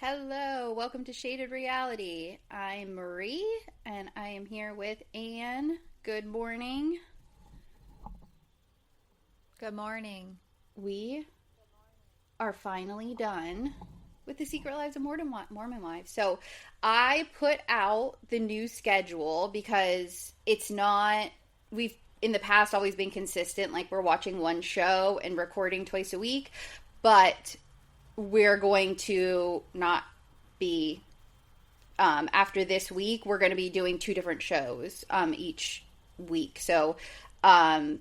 Hello, welcome to Shaded Reality. I'm Marie, and I am here with Anne. Good morning. Good morning. We are finally done with the Secret Lives of Mormon Wives. So I put out the new schedule because it's not, we've in the past always been consistent, like we're watching one show and recording twice a week, but we're going to not be after this week we're going to be doing two different shows each week, so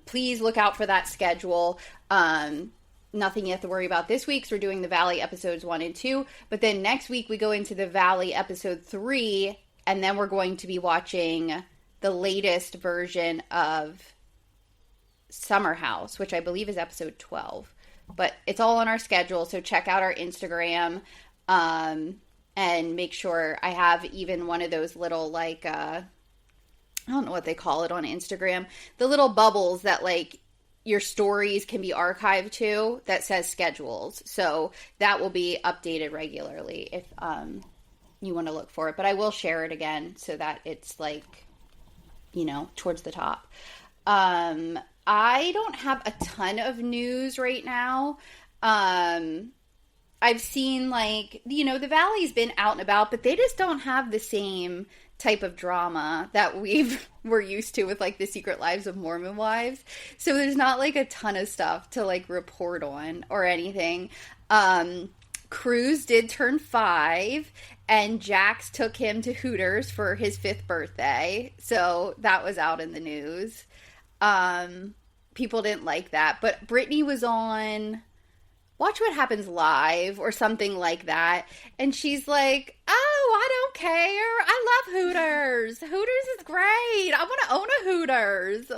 please look out for that schedule. Nothing you have to worry about this week, so we're doing the Valley episodes 1 and 2, but then next week we go into the Valley episode 3, and then we're going to be watching the latest version of Summer House, which I believe is episode 12. But it's all on our schedule, so check out our Instagram, and make sure I have even one of those little, like, I don't know what they call it on Instagram, the little bubbles that, like, your stories can be archived to that says schedules. So that will be updated regularly if you want to look for it. But I will share it again so that it's, like, towards the top. I don't have a ton of news right now. I've seen, like, the Valley's been out and about, but they just don't have the same type of drama that we're used to with, like, the Secret Lives of Mormon Wives. So there's not, like, a ton of stuff to, like, report on or anything. Cruz did turn 5, and Jax took him to Hooters for his 5th birthday. So that was out in the news. People didn't like that, but Brittany was on Watch What Happens Live or something like that, and she's like, oh, I don't care, I love Hooters. Hooters is great, I want to own a Hooters.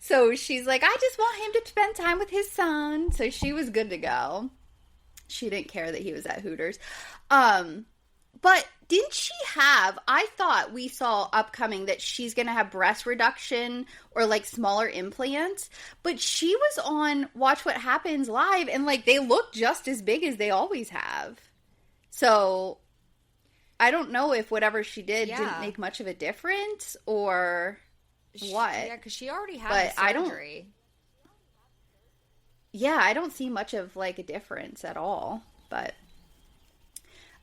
So she's like, I just want him to spend time with his son. So she was good to go. She didn't care that he was at Hooters. But didn't she have, I thought we saw upcoming that she's going to have breast reduction or, like, smaller implants, but she was on Watch What Happens Live, and, like, they look just as big as they always have. So I don't know if whatever she did didn't make much of a difference or what. Yeah, because she already had the surgery. I don't see much of, like, a difference at all, but...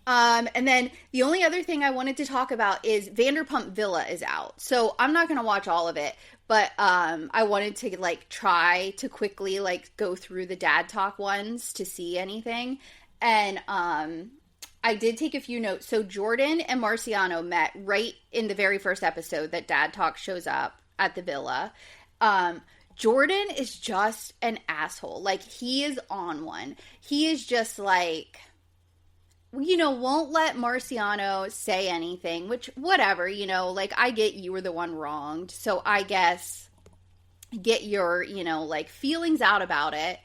and then the only other thing I wanted to talk about is Vanderpump Villa is out. So I'm not going to watch all of it, but I wanted to, like, try to quickly, like, go through the Dad Talk ones to see anything. And I did take a few notes. So Jordan and Marciano met right in the very first episode that Dad Talk shows up at the villa. Jordan is just an asshole. Like, he is on one. He is just, like... won't let Marciano say anything, which, whatever, like, I get you were the one wronged, so I guess get your, like, feelings out about it.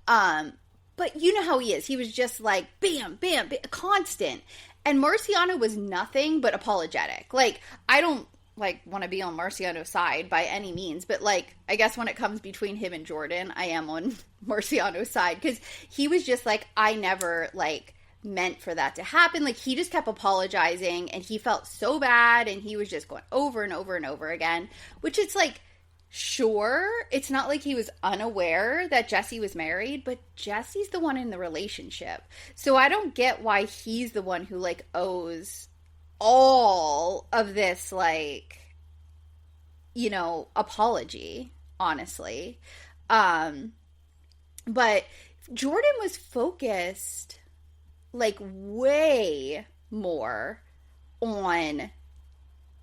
But you know how he is. He was just like, bam, bam, bam, constant. And Marciano was nothing but apologetic. Like, I don't, like, want to be on Marciano's side by any means, but, like, I guess when it comes between him and Jordan, I am on Marciano's side, because he was just like, I never, like... meant for that to happen. Like, he just kept apologizing, and he felt so bad, and he was just going over and over and over again, which it's like, sure, it's not like he was unaware that Jesse was married, but Jesse's the one in the relationship. So I don't get why he's the one who, like, owes all of this, like, apology, honestly. But Jordan was focused, like, way more on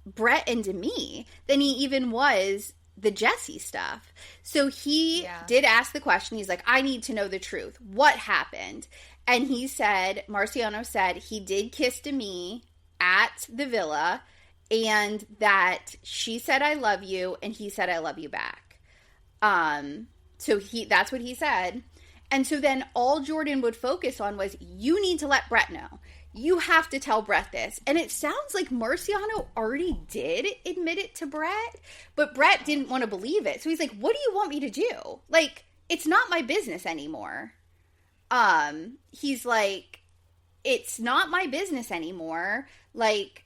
Brett and Demi than he even was the Jesse stuff. So he did ask the question. He's like, I need to know the truth. What happened? And he said, Marciano said, he did kiss Demi at the villa, and that she said, I love you, and he said, I love you back. So that's what he said. And so then all Jordan would focus on was, you need to let Brett know. You have to tell Brett this. And it sounds like Marciano already did admit it to Brett, but Brett didn't want to believe it. So he's like, what do you want me to do? Like, it's not my business anymore. He's like, it's not my business anymore. Like,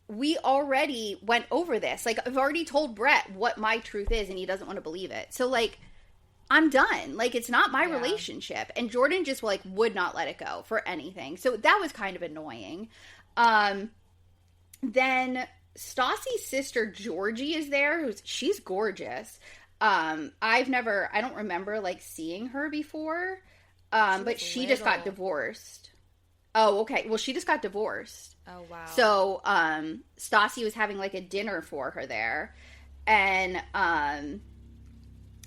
we already went over this. Like, I've already told Brett what my truth is, and he doesn't want to believe it. So, like, I'm done. Like, it's not my relationship. And Jordan just, like, would not let it go for anything. So that was kind of annoying. Then Stassi's sister Georgie is there. She's gorgeous. I don't remember, like, seeing her before. But she just got divorced. Oh, okay. Well, she just got divorced. Oh, wow. So, Stassi was having, like, a dinner for her there. And,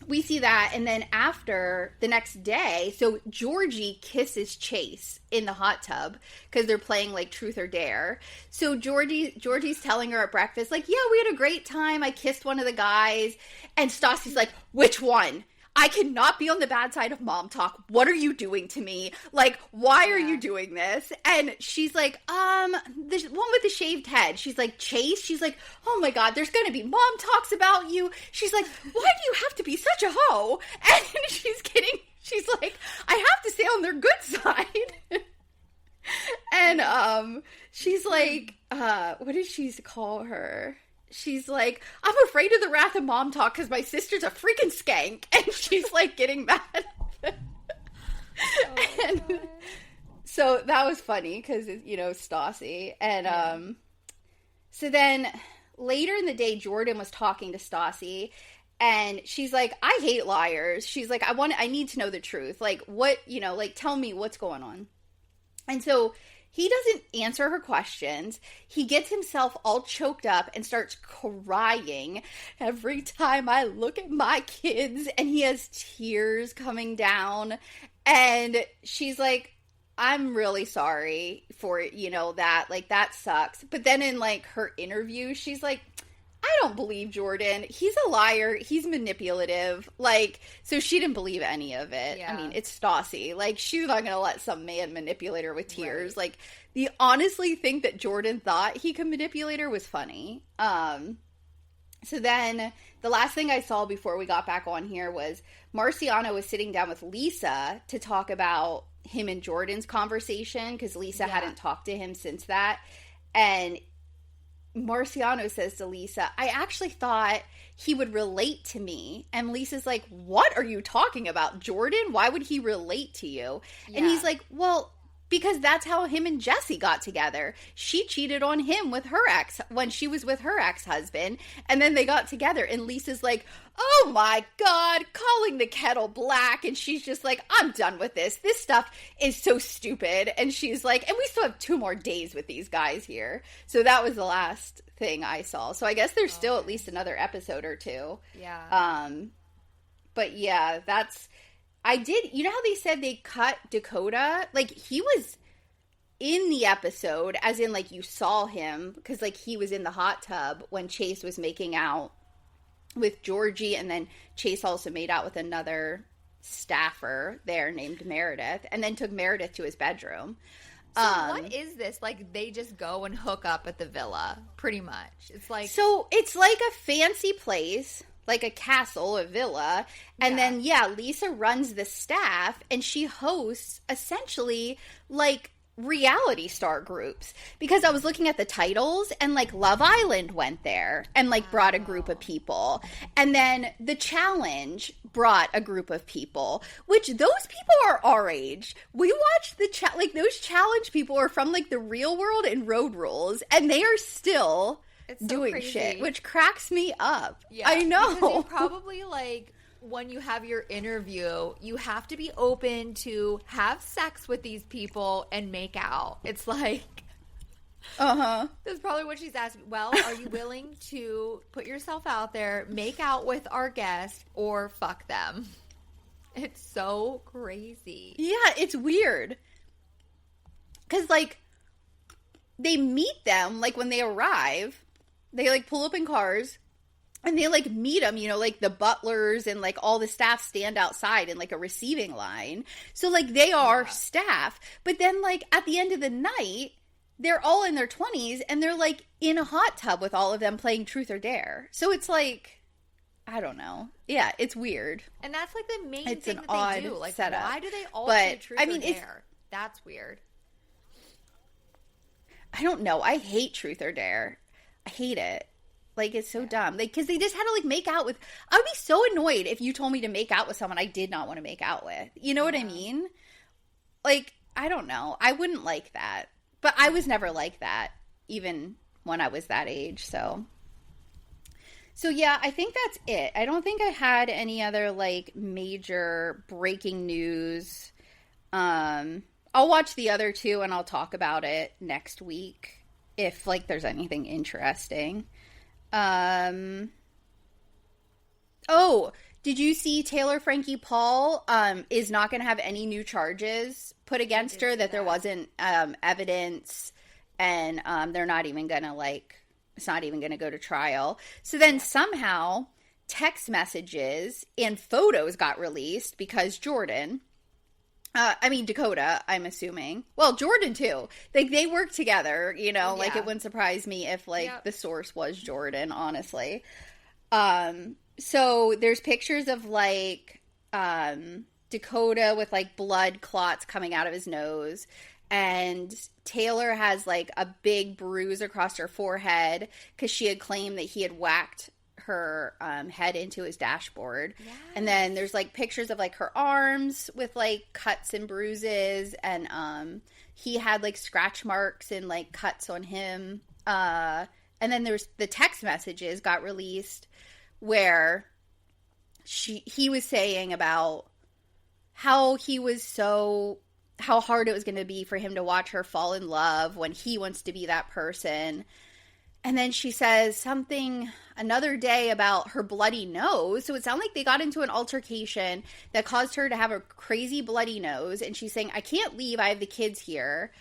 we see that, and then after, the next day, so Georgie kisses Chase in the hot tub, because they're playing, like, Truth or Dare. So Georgie's telling her at breakfast, like, yeah, we had a great time, I kissed one of the guys, and Stassi's like, which one? I cannot be on the bad side of mom talk. What are you doing to me? Like, why are you doing this? And she's like, the one with the shaved head. She's like, Chase? She's like, oh my God, there's going to be mom talks about you. She's like, why do you have to be such a hoe? And she's like, I have to stay on their good side. And, she's like, what did she call her? She's like, I'm afraid of the wrath of mom talk because my sister's a freaking skank. And she's, like, getting mad. And so that was funny because, you know, Stassi. And so then later in the day, Jordan was talking to Stassi. And she's like, I hate liars. She's like, I need to know the truth. Like, what, you know, like, tell me what's going on. And so he doesn't answer her questions. He gets himself all choked up and starts crying every time I look at my kids. And he has tears coming down. And she's like, I'm really sorry for, you know, that. Like, that sucks. But then in, like, her interview, she's like, I don't believe Jordan. He's a liar. He's manipulative. Like, so she didn't believe any of it. Yeah. I mean, it's Stassi. Like, she's not going to let some man manipulate her with tears. Right. Like, the honestly think that Jordan thought he could manipulate her was funny. So then the last thing I saw before we got back on here was Marciano was sitting down with Lisa to talk about him and Jordan's conversation because Lisa hadn't talked to him since that. And Marciano says to Lisa, I actually thought he would relate to me. And Lisa's like, what are you talking about, Jordan? Why would he relate to you? Yeah. And he's like, well, because that's how him and Jesse got together. She cheated on him with her ex when she was with her ex-husband. And then they got together. And Lisa's like, oh my God, calling the kettle black. And she's just like, I'm done with this. This stuff is so stupid. And she's like, and we still have 2 more days with these guys here. So that was the last thing I saw. So I guess there's still at least another episode or 2. Yeah. But yeah, you know how they said they cut Dakota? Like, he was in the episode, as in, like, you saw him, because, like, he was in the hot tub when Chase was making out with Georgie, and then Chase also made out with another staffer there named Meredith, and then took Meredith to his bedroom. So what is this? Like, they just go and hook up at the villa, pretty much. It's like... So, it's like a fancy place, like a castle, a villa, and then, Lisa runs the staff, and she hosts, essentially, like, reality star groups. Because I was looking at the titles, and, like, Love Island went there, and, like, brought a group of people. And then The Challenge brought a group of people, which those people are our age. We watched those challenge people are from, like, the Real World and Road Rules, and they are still... It's so doing crazy. Shit, which cracks me up. Yeah, I know. Because you probably, like, when you have your interview, you have to be open to have sex with these people and make out. It's like, that's probably what she's asking. Well, are you willing to put yourself out there, make out with our guest, or fuck them? It's so crazy. Yeah, it's weird. Because, like, they meet them, like, when they arrive. They, like, pull up in cars, and they, like, meet them, you know, like, the butlers and, like, all the staff stand outside in, like, a receiving line. So, like, they are staff. But then, like, at the end of the night, they're all in their 20s, and they're, like, in a hot tub with all of them playing Truth or Dare. So it's, like, I don't know. Yeah, it's weird. And that's, like, the main it's thing an that odd they do. Like, setup. why do they all play Truth or Dare? That's weird. I don't know. I hate Truth or Dare. I hate it. Like, it's so dumb. Like, because they just had to, like, make out with... I would be so annoyed if you told me to make out with someone I did not want to make out with. You know what I mean? Like, I don't know. I wouldn't like that. But I was never like that, even when I was that age, so... So, yeah, I think that's it. I don't think I had any other, like, major breaking news. I'll watch the other two, and I'll talk about it next week if, like, there's anything interesting. Oh, did you see Taylor Frankie Paul is not going to have any new charges put against her, that there wasn't evidence, and they're not even going to, like... It's not even going to go to trial. So then somehow text messages and photos got released because Dakota, I'm assuming. Well, Jordan too. They work together, you know, like it wouldn't surprise me if like the source was Jordan, honestly. So there's pictures of like Dakota with like blood clots coming out of his nose. And Taylor has, like, a big bruise across her forehead because she had claimed that he had whacked her head into his dashboard. Yes. And then there's, like, pictures of, like, her arms with, like, cuts and bruises. And he had, like, scratch marks and, like, cuts on him. And then there's the text messages got released where he was saying about how how hard it was going to be for him to watch her fall in love when he wants to be that person. And then she says something another day about her bloody nose. So it sounded like they got into an altercation that caused her to have a crazy bloody nose. And she's saying, I can't leave. I have the kids here.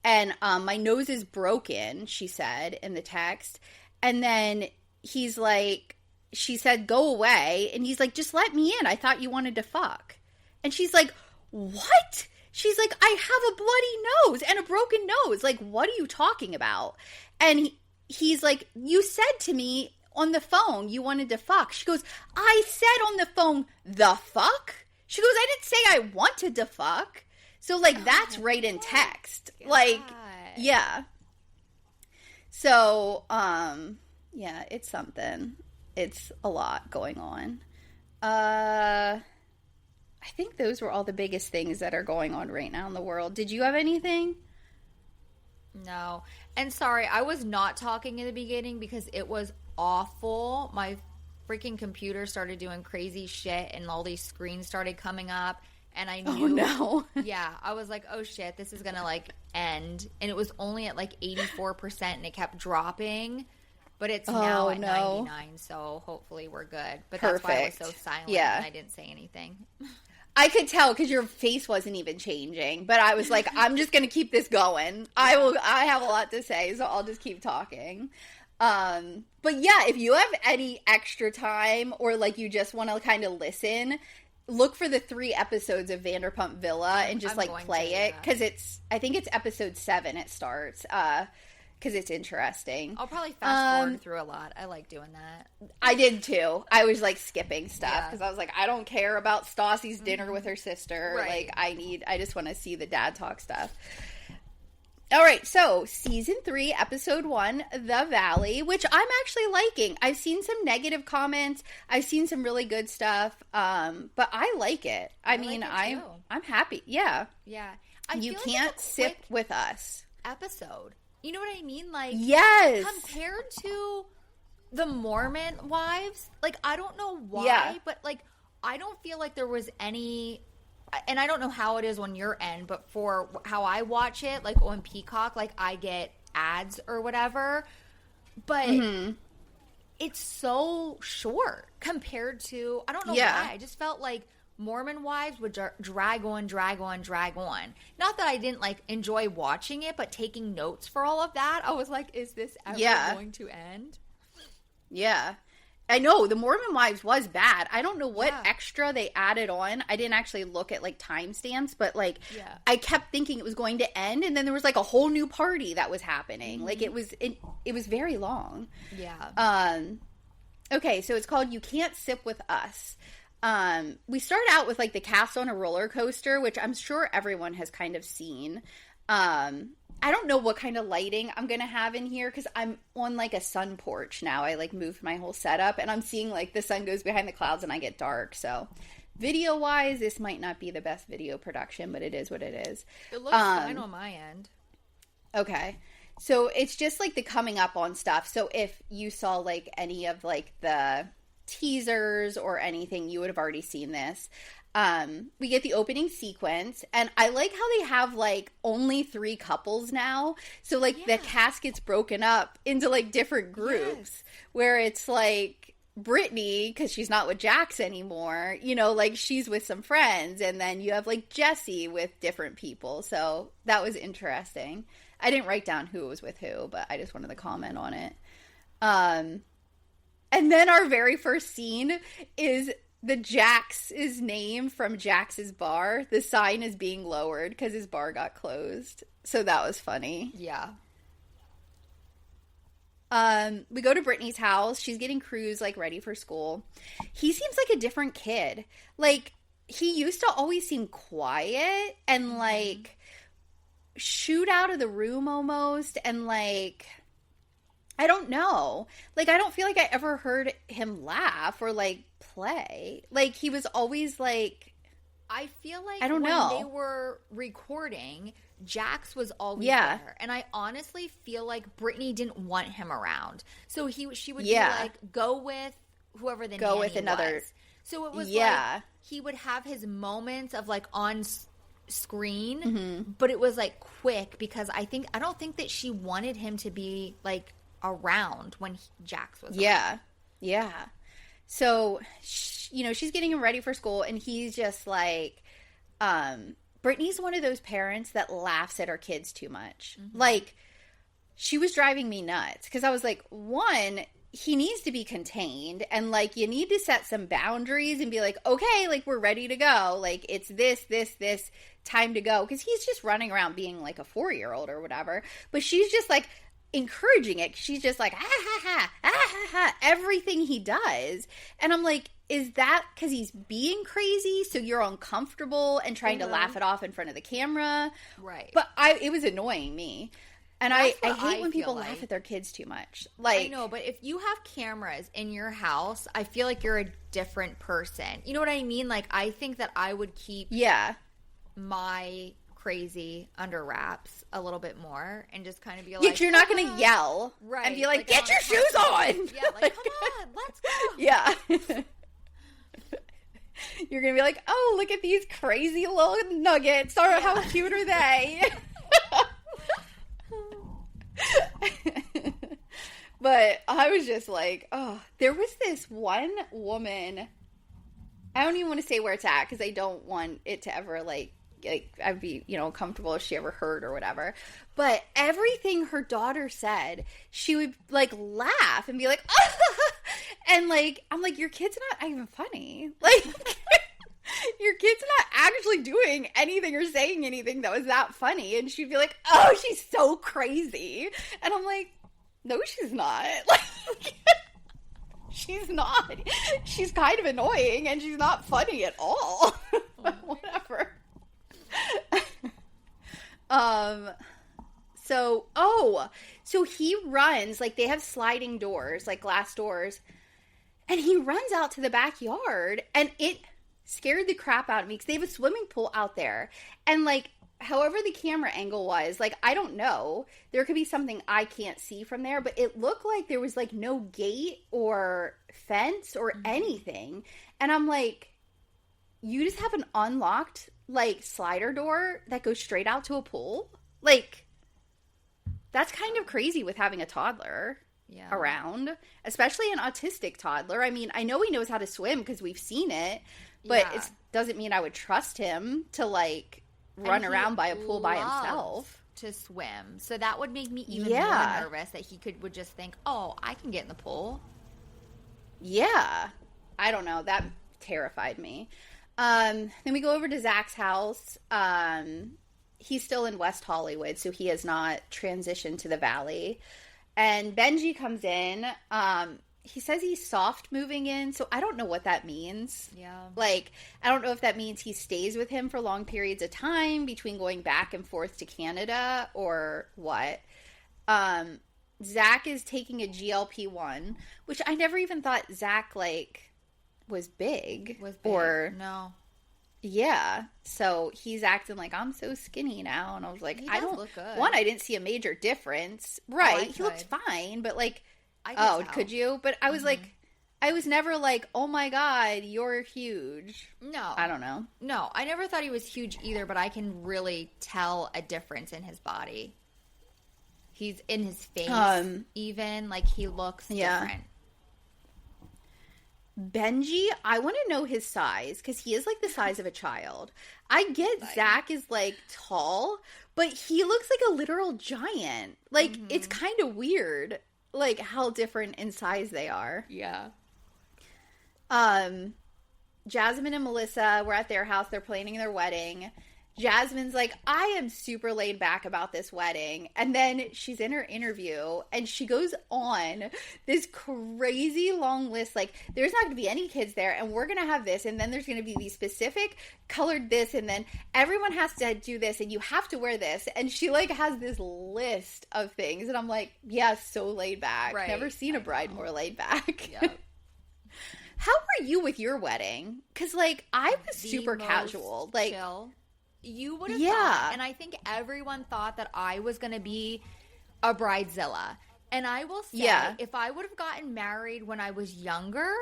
And my nose is broken, she said in the text. And then he's like, she said, go away. And he's like, just let me in. I thought you wanted to fuck. And she's like, what? She's like, I have a bloody nose and a broken nose. Like, what are you talking about? And he's like, you said to me on the phone you wanted to fuck. She goes, I said on the phone, the fuck? She goes, I didn't say I wanted to fuck. So, like, that's right in text. God. Like, yeah. So, yeah, it's something. It's a lot going on. I think those were all the biggest things that are going on right now in the world. Did you have anything? No. And sorry, I was not talking in the beginning because it was awful. My freaking computer started doing crazy shit and all these screens started coming up. And I knew. Oh, no. Yeah. I was like, oh, shit, this is going to, like, end. And it was only at, like, 84% and it kept dropping. But it's now at 99, so hopefully we're good. But that's why I was so silent and I didn't say anything. I could tell because your face wasn't even changing. But I was like, I'm just going to keep this going. I have a lot to say, so I'll just keep talking. But yeah, if you have any extra time or like you just want to kind of listen, look for the 3 episodes of Vanderpump Villa and just like play it. Because I think it's episode 7 it starts. Because it's interesting. I'll probably fast forward through a lot. I like doing that. I did too. I was like skipping stuff because I was like, I don't care about Stassi's dinner with her sister. Right. Like I just want to see the dad talk stuff. All right, so season 3, episode 1, The Valley, which I'm actually liking. I've seen some negative comments. I've seen some really good stuff, but I like it. I'm happy. Yeah. Yeah. You can't sip with us. Episode. You know what I mean? Like, yes. Compared to the Mormon wives, like, I don't know why, but, like, I don't feel like there was any, and I don't know how it is on your end, but for how I watch it, like, on Peacock, like, I get ads or whatever, but it's so short compared to, I don't know why, I just felt like Mormon wives would drag on. Not that I didn't, like, enjoy watching it, but taking notes for all of that, I was like, is this ever going to end? Yeah. I know, the Mormon wives was bad. I don't know what extra they added on. I didn't actually look at, like, timestamps, but, like, I kept thinking it was going to end, and then there was, like, a whole new party that was happening. Like, it was very long. Yeah. Okay, so it's called You Can't Sip With Us. We start out with like the cast on a roller coaster, which I'm sure everyone has kind of seen. I don't know what kind of lighting I'm going to have in here because I'm on like a sun porch now. I like moved my whole setup and I'm seeing like the sun goes behind the clouds and I get dark. So video wise, this might not be the best video production, but it is what it is. It looks fine on my end. Okay. So it's just like the coming up on stuff. So if you saw like any of like the teasers or anything, you would have already seen this. We get the opening sequence, and I like how they have like only 3 couples now. So like the cast gets broken up into like different groups where it's like Brittany, because she's not with Jax anymore, you know, like she's with some friends, and then you have like Jesse with different people. So that was interesting. I didn't write down who was with who, but I just wanted to comment on it. And then our very first scene is the Jax's name from Jax's bar. The sign is being lowered because his bar got closed. So that was funny. Yeah. We go to Brittany's house. She's getting Cruz like ready for school. He seems like a different kid. Like he used to always seem quiet and like shoot out of the room almost, and like I don't know. Like, I don't feel like I ever heard him laugh or, like, play. Like, he was always, like... I feel like I don't when know. They were recording, Jax was always there. And I honestly feel like Brittany didn't want him around. So she would be like, go with whoever the nanny with another... was. So it was like, he would have his moments of, like, on screen, but it was, like, quick because I don't think that she wanted him to be, like... around when Jax was around. Yeah. So, you know, she's getting him ready for school, and he's just like, Brittany's one of those parents that laughs at her kids too much. Like, she was driving me nuts, because I was like, one, he needs to be contained, and, like, you need to set some boundaries and be like, okay, like, we're ready to go. Like, it's this, time to go. Because he's just running around being, like, a 4-year-old or whatever. But she's just, like... encouraging it. She's just like everything he does, and I'm like, is that because he's being crazy so you're uncomfortable and trying to laugh it off in front of the camera? Right. But it was annoying me, and I hate when people laugh at their kids too much. Like, I know, but if you have cameras in your house, I feel like you're a different person. You know what I mean? Like, I think that I would keep my crazy under wraps a little bit more and just kind of be like, you're not gonna yell and be like get your shoes on. Like come on, let's go. You're gonna be like, oh, look at these crazy little nuggets, how cute are they? But I was just like, oh, there was this one woman, I don't even want to say where it's at because I don't want it to ever like I'd be, you know, comfortable if she ever heard or whatever. But everything her daughter said, she would like laugh and be like, and like, I'm like, your kid's not even funny. Like, your kid's not actually doing anything or saying anything that was that funny. And she'd be like, oh, she's so crazy. And I'm like, no, she's not. Like, she's not. She's kind of annoying and she's not funny at all. Whatever. So he runs, like they have sliding doors, like glass doors, and he runs out to the backyard, and it scared the crap out of me because they have a swimming pool out there, and like however the camera angle was, like I don't know, there could be something I can't see from there, but it looked like there was like no gate or fence or anything, and I'm like, you just have an unlocked like slider door that goes straight out to a pool? Like, that's kind of crazy with having a toddler around, especially an autistic toddler. I mean, I know he knows how to swim because we've seen it, but it doesn't mean I would trust him to like run around by a pool by himself to swim. So that would make me even more nervous that he would just think, oh, I can get in the pool. Yeah. I don't know. That terrified me. Then we go over to Zach's house. He's still in West Hollywood, so he has not transitioned to the Valley. And Benji comes in. he says he's soft moving in, so I don't know what that means. Yeah. Like, I don't know if that means he stays with him for long periods of time between going back and forth to Canada or what. Zach is taking a GLP-1, which I never even thought Zach, like, was big. Or, no. Yeah. So he's acting like, I'm so skinny now. And I was like, I don't look good. One, I didn't see a major difference. Right. He looked fine, but like, could you? But I was like, I was never like, oh my God, you're huge. No. I don't know. No, I never thought he was huge either, but I can really tell a difference in his body. He's in his face, even, like, he looks different. Benji, I want to know his size, because he is, like, the size of a child. I get Zach is, like, tall, but he looks like a literal giant. Like, it's kind of weird, like, how different in size they are. Yeah. Jasmine and Melissa were at their house. They're planning their wedding. Jasmine's like, I am super laid back about this wedding. And then she's in her interview and she goes on this crazy long list. Like, there's not going to be any kids there and we're going to have this. And then there's going to be these specific colored this. And then everyone has to do this and you have to wear this. And she, like, has this list of things. And I'm like, yeah, so laid back. Right. Never seen a bride more laid back. Yep. How were you with your wedding? Because, like, I was super casual. Like, chill. You would have thought, and I think everyone thought that I was going to be a bridezilla. And I will say, if I would have gotten married when I was younger,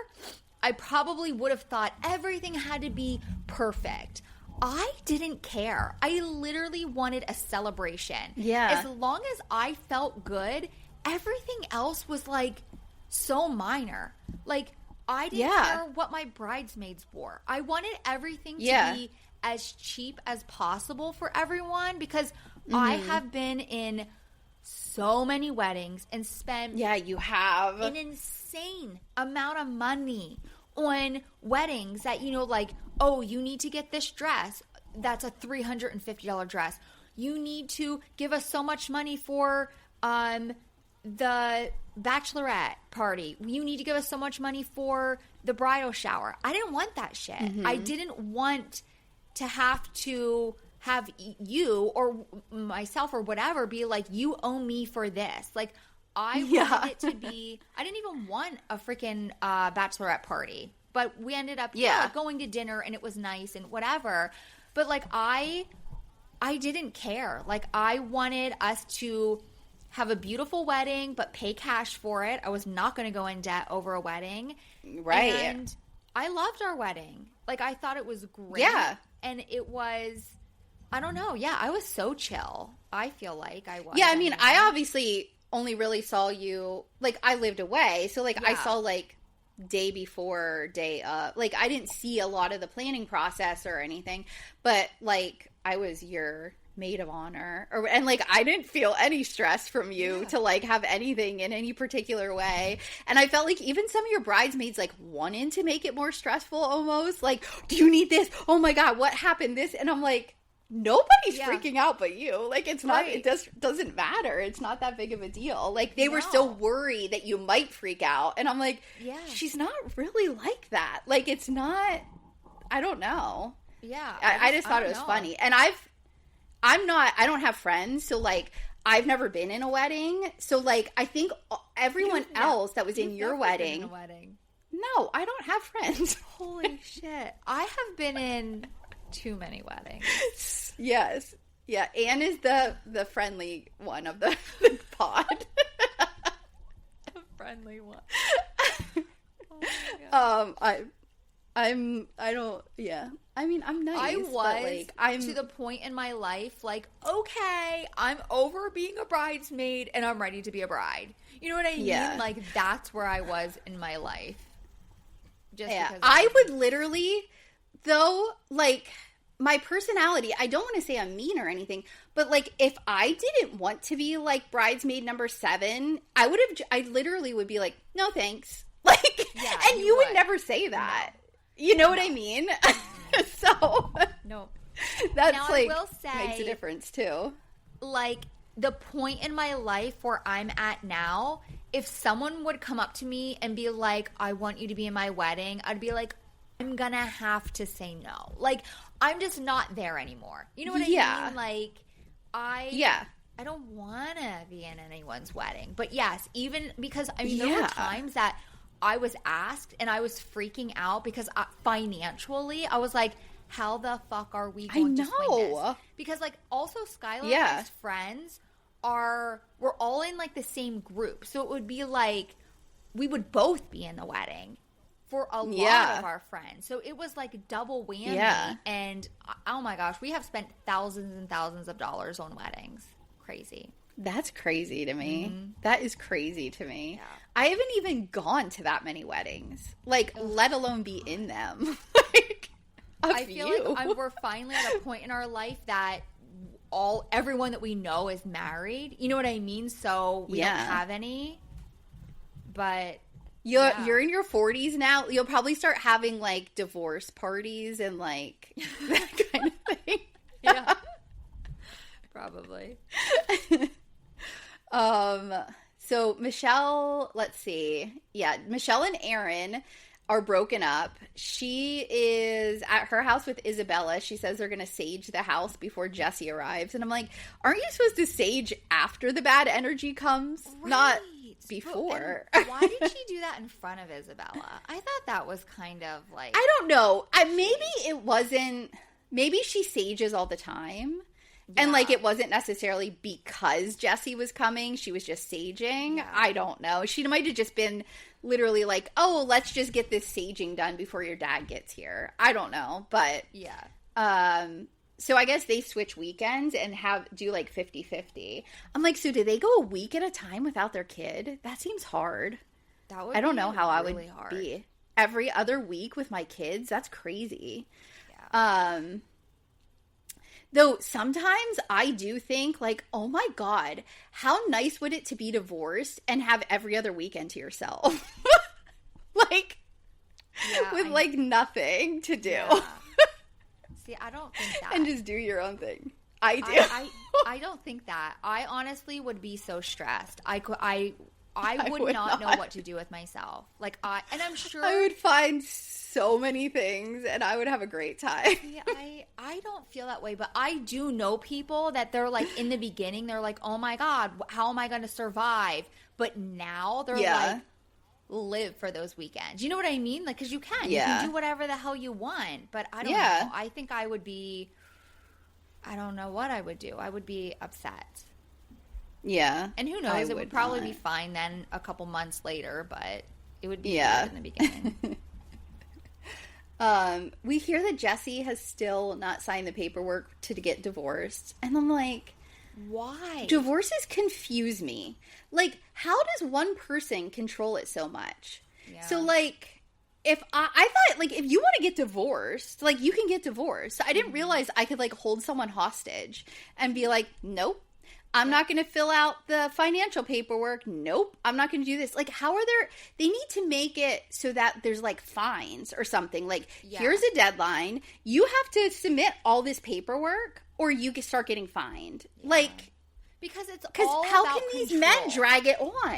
I probably would have thought everything had to be perfect. I didn't care. I literally wanted a celebration. Yeah. As long as I felt good, everything else was, like, so minor. Like, I didn't care what my bridesmaids wore. I wanted everything to be as cheap as possible for everyone because I have been in so many weddings and spent you have an insane amount of money on weddings that, you know, like, oh, you need to get this dress. That's a $350 dress. You need to give us so much money for the bachelorette party. You need to give us so much money for the bridal shower. I didn't want that shit. I didn't want to have you or myself or whatever be like, you owe me for this. Like, I wanted it to be, I didn't even want a freaking bachelorette party, but we ended up going to dinner and it was nice and whatever. But, like, I didn't care. Like, I wanted us to have a beautiful wedding, but pay cash for it. I was not going to go in debt over a wedding. Right. And I loved our wedding. Like, I thought it was great. Yeah. And it was, I don't know. Yeah, I was so chill. I feel like I was. Yeah, I mean, I obviously only really saw you, like, I lived away. So, like, I saw, like, day before, day up. Like, I didn't see a lot of the planning process or anything. But, like, I was your maid of honor. And, like, I didn't feel any stress from you to, like, have anything in any particular way. And I felt like even some of your bridesmaids, like, wanted to make it more stressful almost. Like, do you need this? Oh, my God, what happened? This? And I'm like, nobody's freaking out but you. Like, it's not, it doesn't matter. It's not that big of a deal. Like, they were so worried that you might freak out. And I'm like, she's not really like that. Like, it's not, I don't know. Yeah. I just thought it was funny. And I don't have friends, so, like, I've never been in a wedding. So, like, I think everyone else that was in your wedding. Been in a wedding. No, I don't have friends. Holy shit. I have been in too many weddings. Yes. Yeah, Anne is the friendly one of the pod. The friendly one. Oh my God. I mean, I'm nice. I was, but, like, I'm to the point in my life, like, okay, I'm over being a bridesmaid and I'm ready to be a bride. You know what I mean? Like, that's where I was in my life. Just because I would literally, though, like, my personality, I don't want to say I'm mean or anything, but, like, if I didn't want to be, like, bridesmaid number 7, I literally would be like, no thanks. Like, and you would never say that. No. You know what I mean? So, no. That's, now, like, I will say, makes a difference, too. Like, the point in my life where I'm at now, if someone would come up to me and be like, I want you to be in my wedding, I'd be like, I'm gonna have to say no. Like, I'm just not there anymore. You know what I mean? Like, I don't want to be in anyone's wedding. But yes, even because, I mean, there were times that I was asked and I was freaking out because financially, I was like, how the fuck are we going to swing this? Because, like, also Skylar and I's friends we're all in, like, the same group. So it would be like we would both be in the wedding for a lot of our friends. So it was like double whammy. Yeah. And oh my gosh, we have spent thousands and thousands of dollars on weddings. Crazy. That's crazy to me. Mm-hmm. That is crazy to me. Yeah. I haven't even gone to that many weddings, like, let alone be in them. Like, I feel like we're finally at a point in our life that everyone that we know is married. You know what I mean? So we don't have any. But you're in your 40s now. You'll probably start having, like, divorce parties and, like, that kind of thing. Yeah. Probably. So Michelle, let's see. Yeah, Michelle and Aaron are broken up. She is at her house with Isabella. She says they're going to sage the house before Jesse arrives. And I'm like, aren't you supposed to sage after the bad energy comes? Right. Not before. Why did she do that in front of Isabella? I thought that was kind of like... I don't know. Maybe it wasn't... Maybe she sages all the time. Yeah. And, like, it wasn't necessarily because Jesse was coming. She was just saging. Yeah. I don't know. She might have just been literally like, oh, let's just get this saging done before your dad gets here. I don't know. But, so I guess they switch weekends and do, like, 50-50. I'm like, so do they go a week at a time without their kid? That seems hard. I don't know how really I would be. Every other week with my kids? That's crazy. Yeah. Though sometimes I do think, like, oh my God, how nice would it to be divorced and have every other weekend to yourself? Like, with, like, nothing to do. Yeah. See, I don't think that. And just do your own thing. I do. I don't think that. I honestly would be so stressed. I would not know what to do with myself. Like, and I'm sure I would find so many things and I would have a great time. See, I don't feel that way, but I do know people that they're like, in the beginning, they're like, oh my God, how am I going to survive? But now they're like, live for those weekends. You know what I mean? Like, because you can do whatever the hell you want. But I don't know. I think I would be, I don't know what I would do. I would be upset. Yeah. And who knows? It would probably be fine then a couple months later, but it would be good in the beginning. We hear that Jesse has still not signed the paperwork to get divorced. And I'm like, why? Divorces confuse me. Like, how does one person control it so much? Yeah. So, like, if I thought, like, if you want to get divorced, like, you can get divorced. I didn't realize I could, like, hold someone hostage and be like, nope. I'm not going to fill out the financial paperwork. Nope. I'm not going to do this. Like, how are they need to make it so that there's, like, fines or something. Like, here's a deadline. You have to submit all this paperwork or you can start getting fined. Yeah. Like, because how can these men drag it on?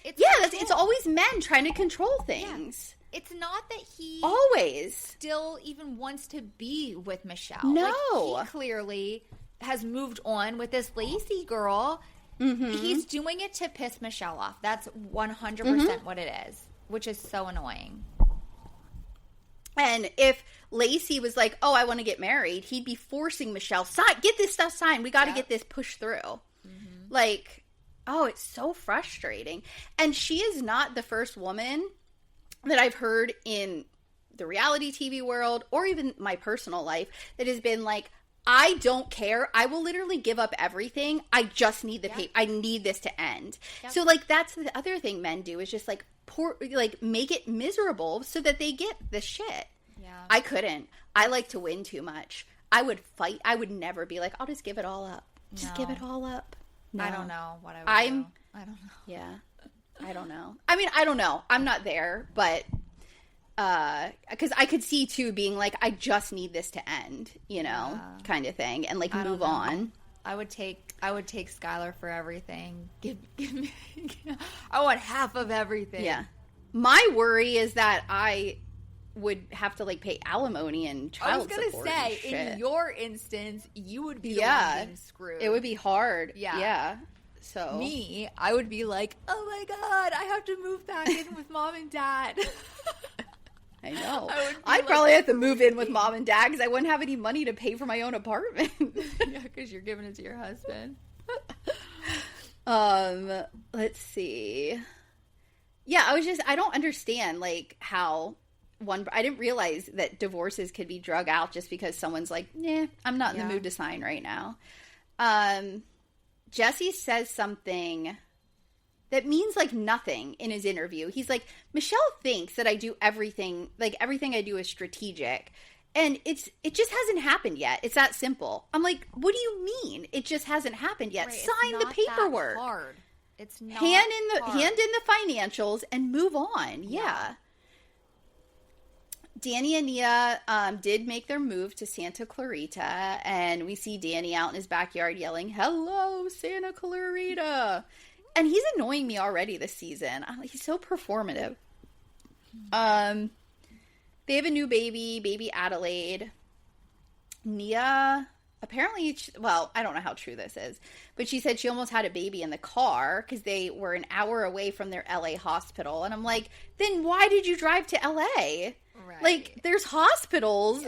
It's always men trying to control things. Yeah. It's not that he always still even wants to be with Michelle. No. Like, he clearly has moved on with this Lacey girl. Mm-hmm. He's doing it to piss Michelle off. That's 100% what it is, which is so annoying. And if Lacey was like, oh, I want to get married, he'd be forcing Michelle, get this stuff signed. We got to get this pushed through. Mm-hmm. Like, oh, it's so frustrating. And she is not the first woman that I've heard in the reality TV world or even my personal life that has been like, I don't care. I will literally give up everything. I just need the paper. I need this to end. Yep. So, like, that's the other thing men do is just, like, make it miserable so that they get the shit. Yeah. I couldn't. I like to win too much. I would fight. I would never be like, I'll just give it all up. Just give it all up. No. I don't know what I would do. I don't know. Yeah. I don't know. I mean, I don't know. I'm not there, but... because I could see too being like, I just need this to end, you know, kind of thing, and like move on. I would take I would take Skylar for everything. Give me. I want half of everything. Yeah. My worry is that I would have to, like, pay alimony and child support. I was gonna say, in your instance, you would be the one being screwed. It would be hard. Yeah. Yeah. So me, I would be like, oh my God, I have to move back in with mom and dad. I know. I'd probably have to move in with mom and dad because I wouldn't have any money to pay for my own apartment. Yeah, because you're giving it to your husband. Let's see. Yeah, I don't understand, like, how I didn't realize that divorces could be drug out just because someone's like, I'm not in the mood to sign right now. Jesse says something that means, like, nothing in his interview. He's like, Michelle thinks that I do everything, like, everything I do is strategic. And it just hasn't happened yet. It's that simple. I'm like, what do you mean? It just hasn't happened yet. Right, sign the paperwork. That hard. It's not hand in the financials and move on. Yeah. Danny and Nia did make their move to Santa Clarita, and we see Danny out in his backyard yelling, "Hello, Santa Clarita." And he's annoying me already this season. He's so performative. They have a new baby Adelaide. Nia, apparently, I don't know how true this is, but she said she almost had a baby in the car because they were an hour away from their LA hospital. And I'm like, then why did you drive to LA? Right. Like, there's hospitals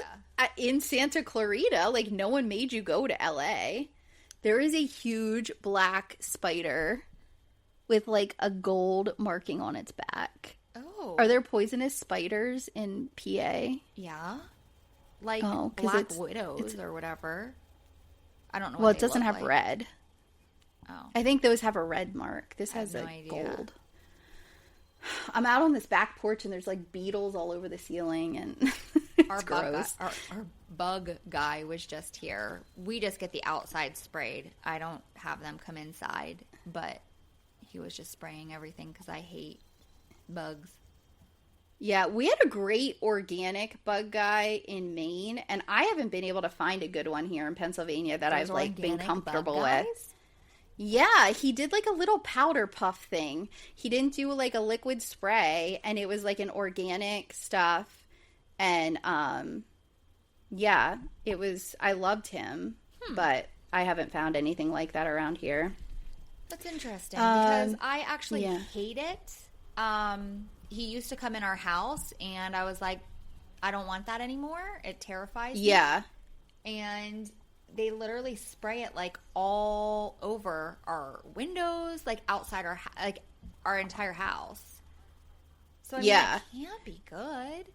in Santa Clarita. Like, no one made you go to LA. There is a huge black spider with, like, a gold marking on its back. Oh. Are there poisonous spiders in PA? Yeah. Like black widows or whatever. I don't know. Well, it doesn't have red. Oh. I think those have a red mark. This has a gold. I'm out on this back porch and there's, like, beetles all over the ceiling and it's gross. Our bug guy was just here. We just get the outside sprayed. I don't have them come inside, but he was just spraying everything because I hate bugs. Yeah, we had a great organic bug guy in Maine, and I haven't been able to find a good one here in Pennsylvania that I've, like, been comfortable with. Yeah, he did, like, a little powder puff thing. He didn't do, like, a liquid spray, and it was, like, an organic stuff. And, yeah, it was, I loved him, but I haven't found anything like that around here. That's interesting, because I actually hate it. He used to come in our house, and I was like, I don't want that anymore. It terrifies me. Yeah. And they literally spray it, like, all over our windows, like, outside our entire house. So, I mean, it can't be good.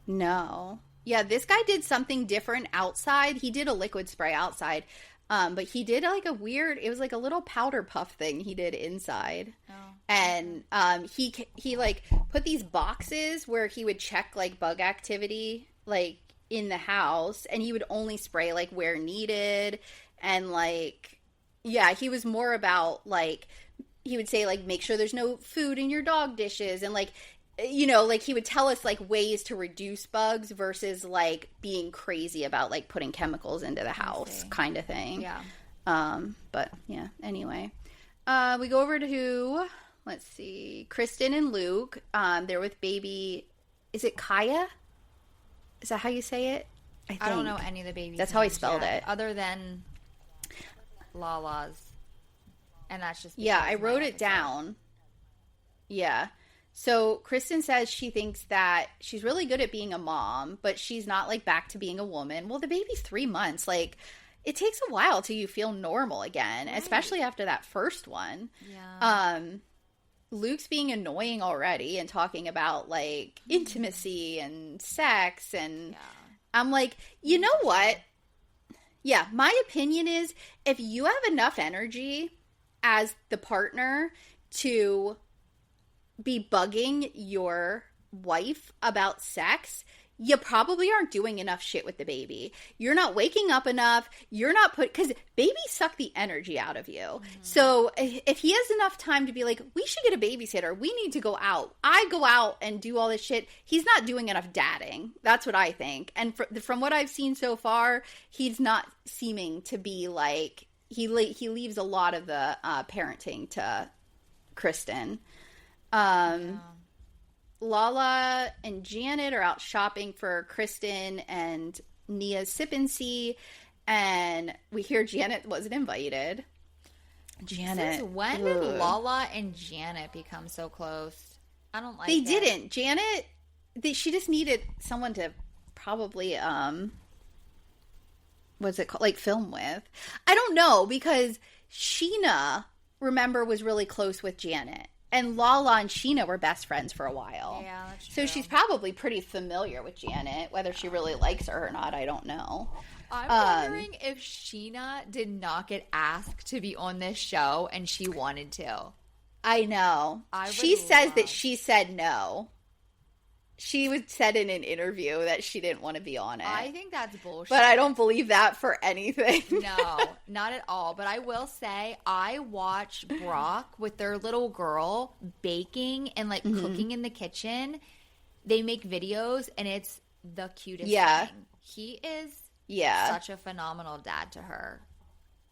No. Yeah, this guy did something different outside. He did a liquid spray outside. But he did, like, it was like a little powder puff thing he did inside. Oh. And he like put these boxes where he would check, like, bug activity, like, in the house, and he would only spray, like, where needed. And, like, yeah, he was more about, like, he would say, like, make sure there's no food in your dog dishes, and, like, you know, like, he would tell us, like, ways to reduce bugs versus, like, being crazy about, like, putting chemicals into the house kind of thing. Yeah. But, yeah, anyway. We go over to, let's see, Kristin and Luke. They're with baby, is it Kaya? Is that how you say it? I don't know any of the babies. That's how I spelled it. Other than Lala's. And that's just... Yeah, I wrote it down. Yeah. So Kristin says she thinks that she's really good at being a mom, but she's not, like, back to being a woman. Well, the baby's 3 months. Like, it takes a while till you feel normal again, especially after that first one. Yeah. Luke's being annoying already and talking about, like, intimacy and sex, and I'm like, you know what? Yeah, my opinion is if you have enough energy as the partner to be bugging your wife about sex, you probably aren't doing enough shit with the baby. You're not waking up enough. You're not because babies suck the energy out of you. Mm-hmm. So if he has enough time to be like, we should get a babysitter. We need to go out. I go out and do all this shit. He's not doing enough dadding. That's what I think. And from what I've seen so far, he's not seeming to be, like, he leaves a lot of the parenting to Kristin. Lala and Janet are out shopping for Kristin and Nia's sip-and-see, and we hear Janet wasn't invited. Janet. Since when did Lala and Janet become so close? I don't like They didn't. Janet, she just needed someone to probably, what's it called? Like, film with. I don't know, because Sheena, remember, was really close with Janet. And Lala and Sheena were best friends for a while. Yeah, that's true. So she's probably pretty familiar with Janet. Whether she really likes her or not, I don't know. I'm wondering if Sheena did not get asked to be on this show and she wanted to. I know. She says that she said no. She said in an interview that she didn't want to be on it. I think that's bullshit. But I don't believe that for anything. No, not at all. But I will say, I watched Brock with their little girl baking and like cooking in the kitchen. They make videos and it's the cutest thing. He is such a phenomenal dad to her.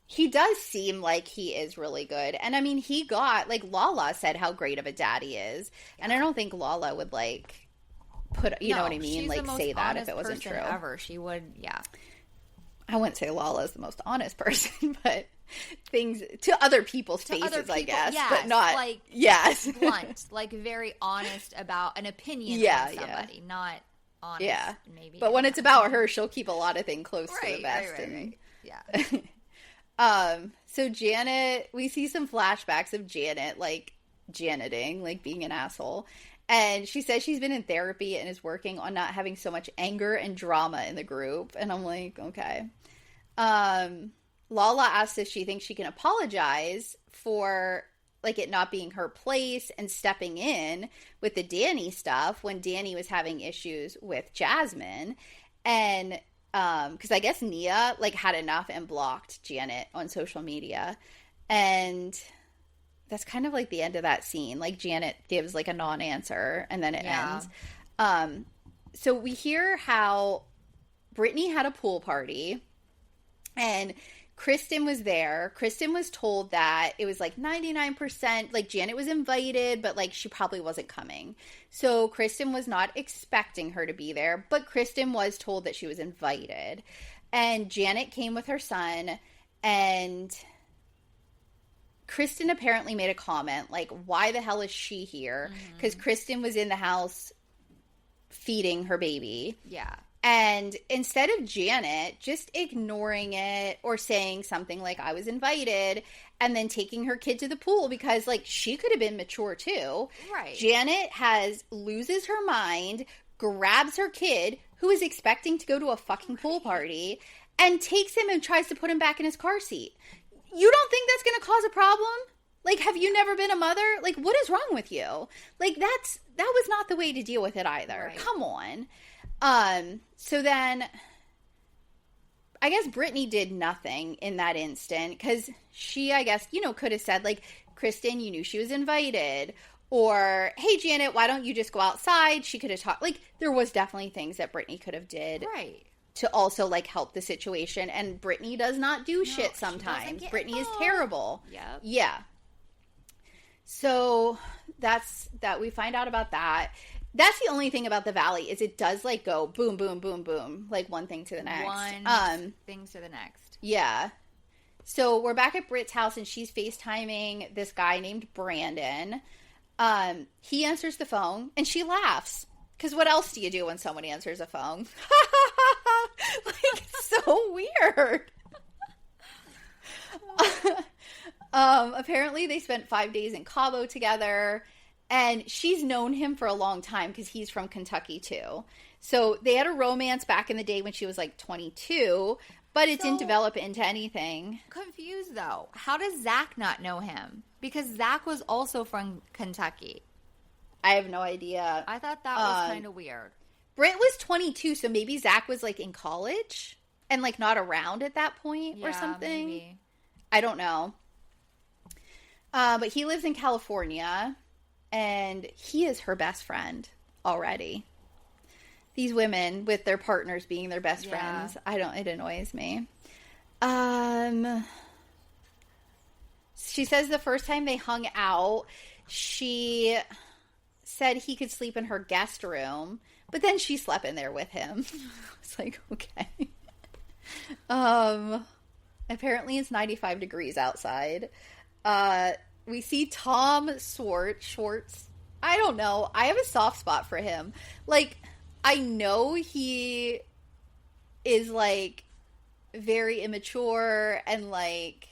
He does seem like he is really good. And I mean, he got, like, Lala said how great of a dad he is. Yeah. And I don't think Lala would, like, you know what I mean? Like, say that if it wasn't true. Ever. She would, I wouldn't say Lala is the most honest person, but things to other people's faces, I guess. Yes, but not, like, blunt, like, very honest about an opinion of somebody, not honest, maybe. But when it's about her, she'll keep a lot of things close to the vest. Right. So Janet, we see some flashbacks of Janet, like, Janeting, like, being an asshole. And she says she's been in therapy and is working on not having so much anger and drama in the group. And I'm like, okay. Lala asks if she thinks she can apologize for, like, it not being her place and stepping in with the Danny stuff when Danny was having issues with Jasmine. And because I guess Nia, like, had enough and blocked Janet on social media. And that's kind of like the end of that scene. Like, Janet gives, like, a non-answer and then it ends. So we hear how Brittany had a pool party and Kristin was there. Kristin was told that it was like 99%, like, Janet was invited, but, like, she probably wasn't coming. So Kristin was not expecting her to be there, but Kristin was told that she was invited. And Janet came with her son, and Kristin apparently made a comment, like, why the hell is she here? Because Kristin was in the house feeding her baby. Yeah. And instead of Janet just ignoring it or saying something like, I was invited, and then taking her kid to the pool because, like, she could have been mature too. Right. Janet loses her mind, grabs her kid, who is expecting to go to a fucking pool party, and takes him and tries to put him back in his car seat. You don't think that's going to cause a problem? Like, have you never been a mother? Like, what is wrong with you? Like, that was not the way to deal with it either. Right. Come on. So then I guess Brittany did nothing in that instant because she, I guess, you know, could have said, like, Kristin, you knew she was invited, or, hey, Janet, why don't you just go outside? She could have talked. Like, there was definitely things that Brittany could have did. Right. To also, like, help the situation. And Brittany does not do shit sometimes. Brittany is terrible. Yep. Yeah. So that's that. We find out about that. That's the only thing about the Valley is it does, like, go boom, boom, boom, boom. Like, one thing to the next. One thing to the next. Yeah. So we're back at Britt's house and she's FaceTiming this guy named Brandon. He answers the phone and she laughs. Because what else do you do when someone answers a phone? Like, it's so weird. Apparently they spent 5 days in Cabo together. And she's known him for a long time because he's from Kentucky too. So they had a romance back in the day when she was like 22, but it didn't develop into anything. Confused though. How does Zach not know him? Because Zach was also from Kentucky. I have no idea. I thought that was kind of weird. Britt was 22, so maybe Zach was, like, in college and, like, not around at that point or something. Maybe. I don't know. But he lives in California, and he is her best friend already. These women with their partners being their best friends, it annoys me. She says the first time they hung out, she said he could sleep in her guest room, but then she slept in there with him. It's like, okay. Apparently it's 95 degrees outside. We see Tom Schwartz. I don't know. I have a soft spot for him. Like, I know he is, like, very immature and, like,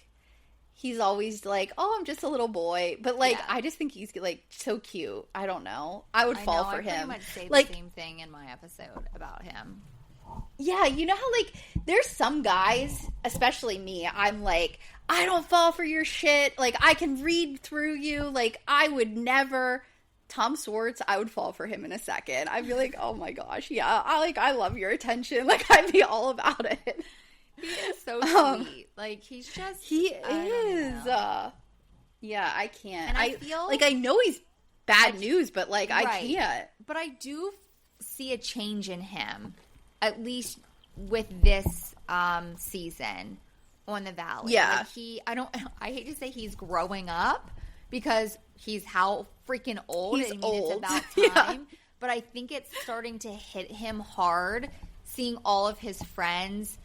he's always like, oh, I'm just a little boy. But, like, I just think he's, like, so cute. I don't know. I would fall for him. I pretty much say like, the same thing in my episode about him. Yeah, you know how, like, there's some guys, especially me, I'm like, I don't fall for your shit. Like, I can read through you. Like, I would never. Tom Schwartz, I would fall for him in a second. I'd be like, oh my gosh, yeah, I love your attention. Like, I'd be all about it. He is so sweet. Like, he's just... He is. Yeah, I can't. And I feel... Like, I know he's bad news, but, like, I can't. But I do see a change in him, at least with this season on the Valley. Yeah. Like, I hate to say he's growing up, because he's how freaking old. He's old. It's about time. Yeah. But I think it's starting to hit him hard, seeing all of his friends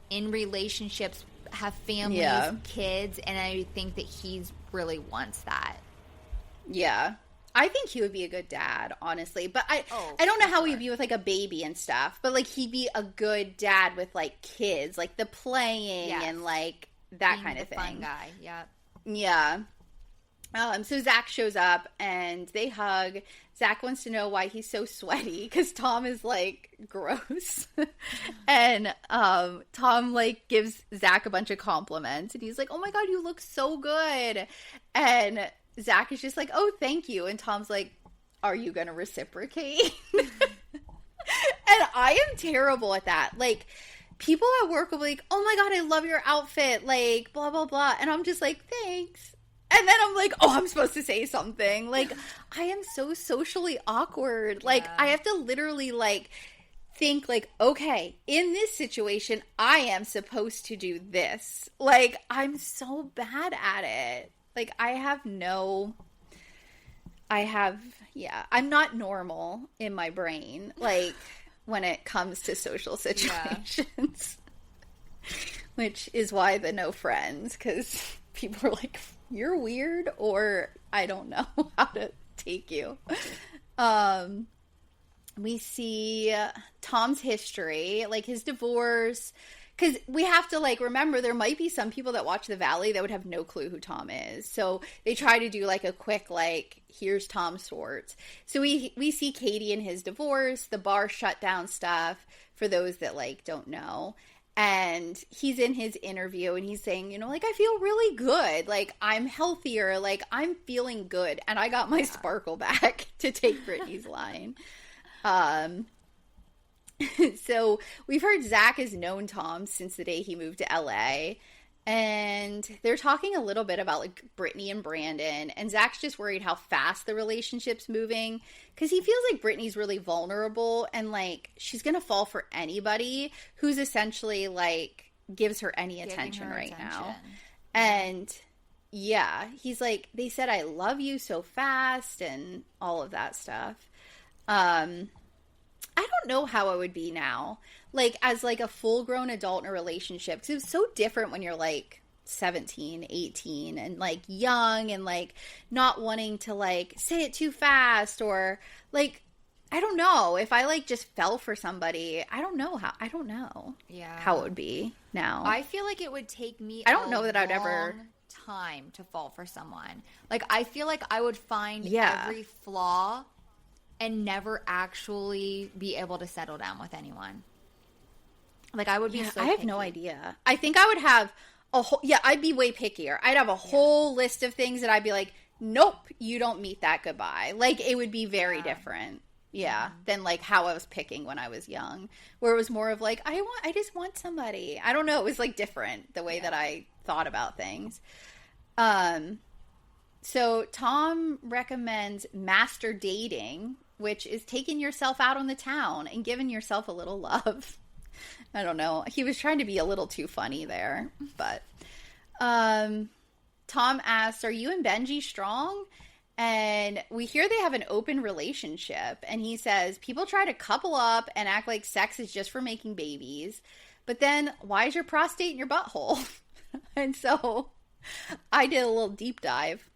in relationships, have families, kids, and I think that he's really wants that. Yeah. I think he would be a good dad, honestly. But I don't know how he'd be with, like, a baby and stuff. But, like, he'd be a good dad with, like, kids. Like, the playing and, like, that kind of thing. Fun guy, Yeah. So Zach shows up and they hug. Zach wants to know why he's so sweaty because Tom is, like, gross. And Tom, like, gives Zach a bunch of compliments. And he's like, oh my God, you look so good. And Zach is just like, oh, thank you. And Tom's like, are you going to reciprocate? And I am terrible at that. Like, people at work will be like, oh my God, I love your outfit. Like, blah, blah, blah. And I'm just like, thanks. And then I'm like, oh, I'm supposed to say something. Like, I am so socially awkward. Like, I have to literally, like, think, like, okay, in this situation, I am supposed to do this. Like, I'm so bad at it. Like, I'm not normal in my brain, like, when it comes to social situations. Which is why the no friends, because people are like, you're weird, or I don't know how to take you. We see Tom's history, like his divorce, because we have to, like, remember there might be some people that watch The Valley that would have no clue who Tom is. So they try to do, like, a quick, like, here's Tom Schwartz. So we see Katie and his divorce, the bar shut down stuff, for those that, like, don't know. And he's in his interview and he's saying, you know, like, I feel really good. Like, I'm healthier. Like, I'm feeling good. And I got my sparkle back, to take Brittany's line. So we've heard Zach has known Tom since the day he moved to LA. And they're talking a little bit about, like, Brittany and Brandon. And Zach's just worried how fast the relationship's moving. Because he feels like Brittany's really vulnerable. And, like, she's going to fall for anybody who's essentially, like, gives her any attention now. And, yeah, he's like, they said I love you so fast and all of that stuff. I don't know how I would be now, like, as, like, a full-grown adult in a relationship, because it was so different when you're, like, 17, 18, and, like, young, and, like, not wanting to, like, say it too fast, or, like, I don't know, if I, like, just fell for somebody, I don't know how it would be now. I feel like it would take me I don't know that I'd ever time to fall for someone. Like, I feel like I would find every flaw and never actually be able to settle down with anyone. Like, I would be so I have picky. no idea. I think I would have a whole... Yeah, I'd be way pickier. I'd have a whole list of things that I'd be like, nope, you don't meet that, goodbye. Like, it would be very different. Yeah, than, like, how I was picking when I was young. Where it was more of, like, I just want somebody. I don't know. It was, like, different, the way that I thought about things. So Tom recommends master dating, which is taking yourself out on the town and giving yourself a little love. I don't know. He was trying to be a little too funny there, but Tom asks, are you and Benji strong? And we hear they have an open relationship. And he says, people try to couple up and act like sex is just for making babies. But then, why is your prostate in your butthole? And so, I did a little deep dive.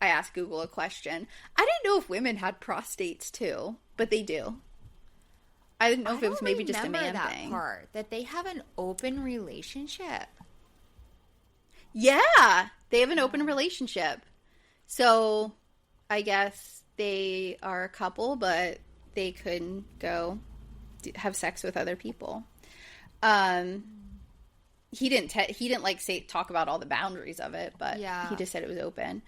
I asked Google a question. I didn't know if women had prostates too, but they do. I didn't know if it was maybe just a man that thing. Part, that they have an open relationship. Yeah, they have an open relationship. So, I guess they are a couple, but they couldn't go have sex with other people. He didn't like talk about all the boundaries of it, but he just said it was open.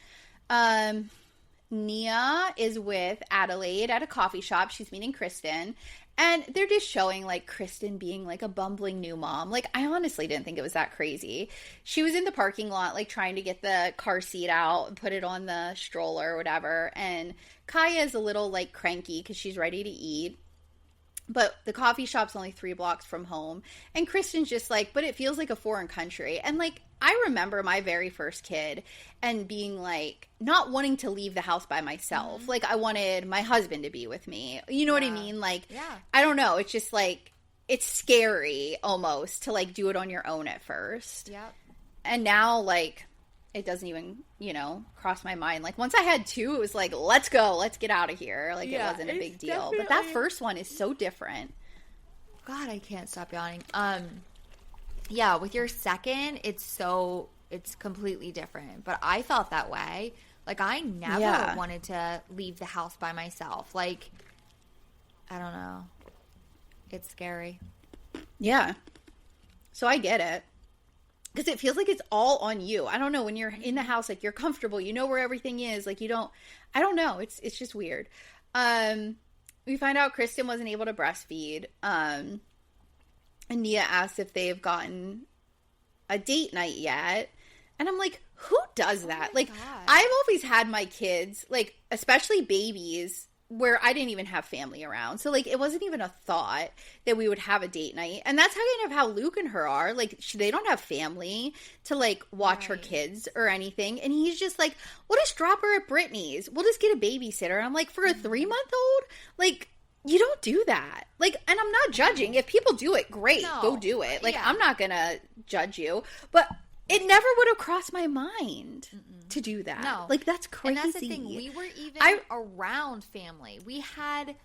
Nia is with Adelaide at a coffee shop. She's meeting Kristin. And they're just showing, like, Kristin being, like, a bumbling new mom. Like, I honestly didn't think it was that crazy. She was in the parking lot, like, trying to get the car seat out and put it on the stroller or whatever. And Kaya's a little, like, cranky because she's ready to eat. But the coffee shop's only 3 blocks from home. And Kristen's just like, but it feels like a foreign country. And, like, I remember my very first kid and being, like, not wanting to leave the house by myself. Mm-hmm. Like, I wanted my husband to be with me. You know what I mean? Like, I don't know. It's just, like, it's scary almost to, like, do it on your own at first. Yep. And now, like, it doesn't even, you know, cross my mind. Like, once I had 2, it was like, let's go. Let's get out of here. Like, it wasn't a big deal. But that first one is so different. God, I can't stop yawning. Yeah, with your second, it's completely different. But I felt that way. Like, I never wanted to leave the house by myself. Like, I don't know. It's scary. Yeah. So I get it. Because it feels like it's all on you. I don't know. When you're in the house, like, you're comfortable. You know where everything is. Like, you don't... I don't know. It's just weird. We find out Kristin wasn't able to breastfeed. And Nia asks if they've gotten a date night yet. And I'm like, who does that? Like, God. I've always had my kids, like, especially babies, where I didn't even have family around. So, like, it wasn't even a thought that we would have a date night. And that's kind of how Luke and her are. Like, they don't have family to, like, watch her kids or anything. And he's just like, we'll just drop her at Brittany's. We'll just get a babysitter. And I'm like, for a 3-month-old? Like, you don't do that. Like, and I'm not judging. If people do it, great. No. Go do it. Like, I'm not going to judge you. But it never would have crossed my mind to do that. No. Like, that's crazy. And that's the thing. We were even around family. We had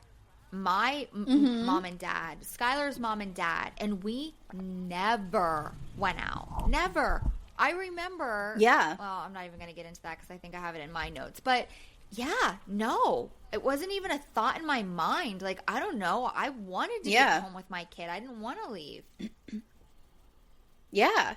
my mom and dad, Skylar's mom and dad, and we never went out. Never. I remember. Yeah. Well, I'm not even going to get into that because I think I have it in my notes. But, yeah, no. It wasn't even a thought in my mind. Like, I don't know. I wanted to get home with my kid. I didn't want to leave. Yeah.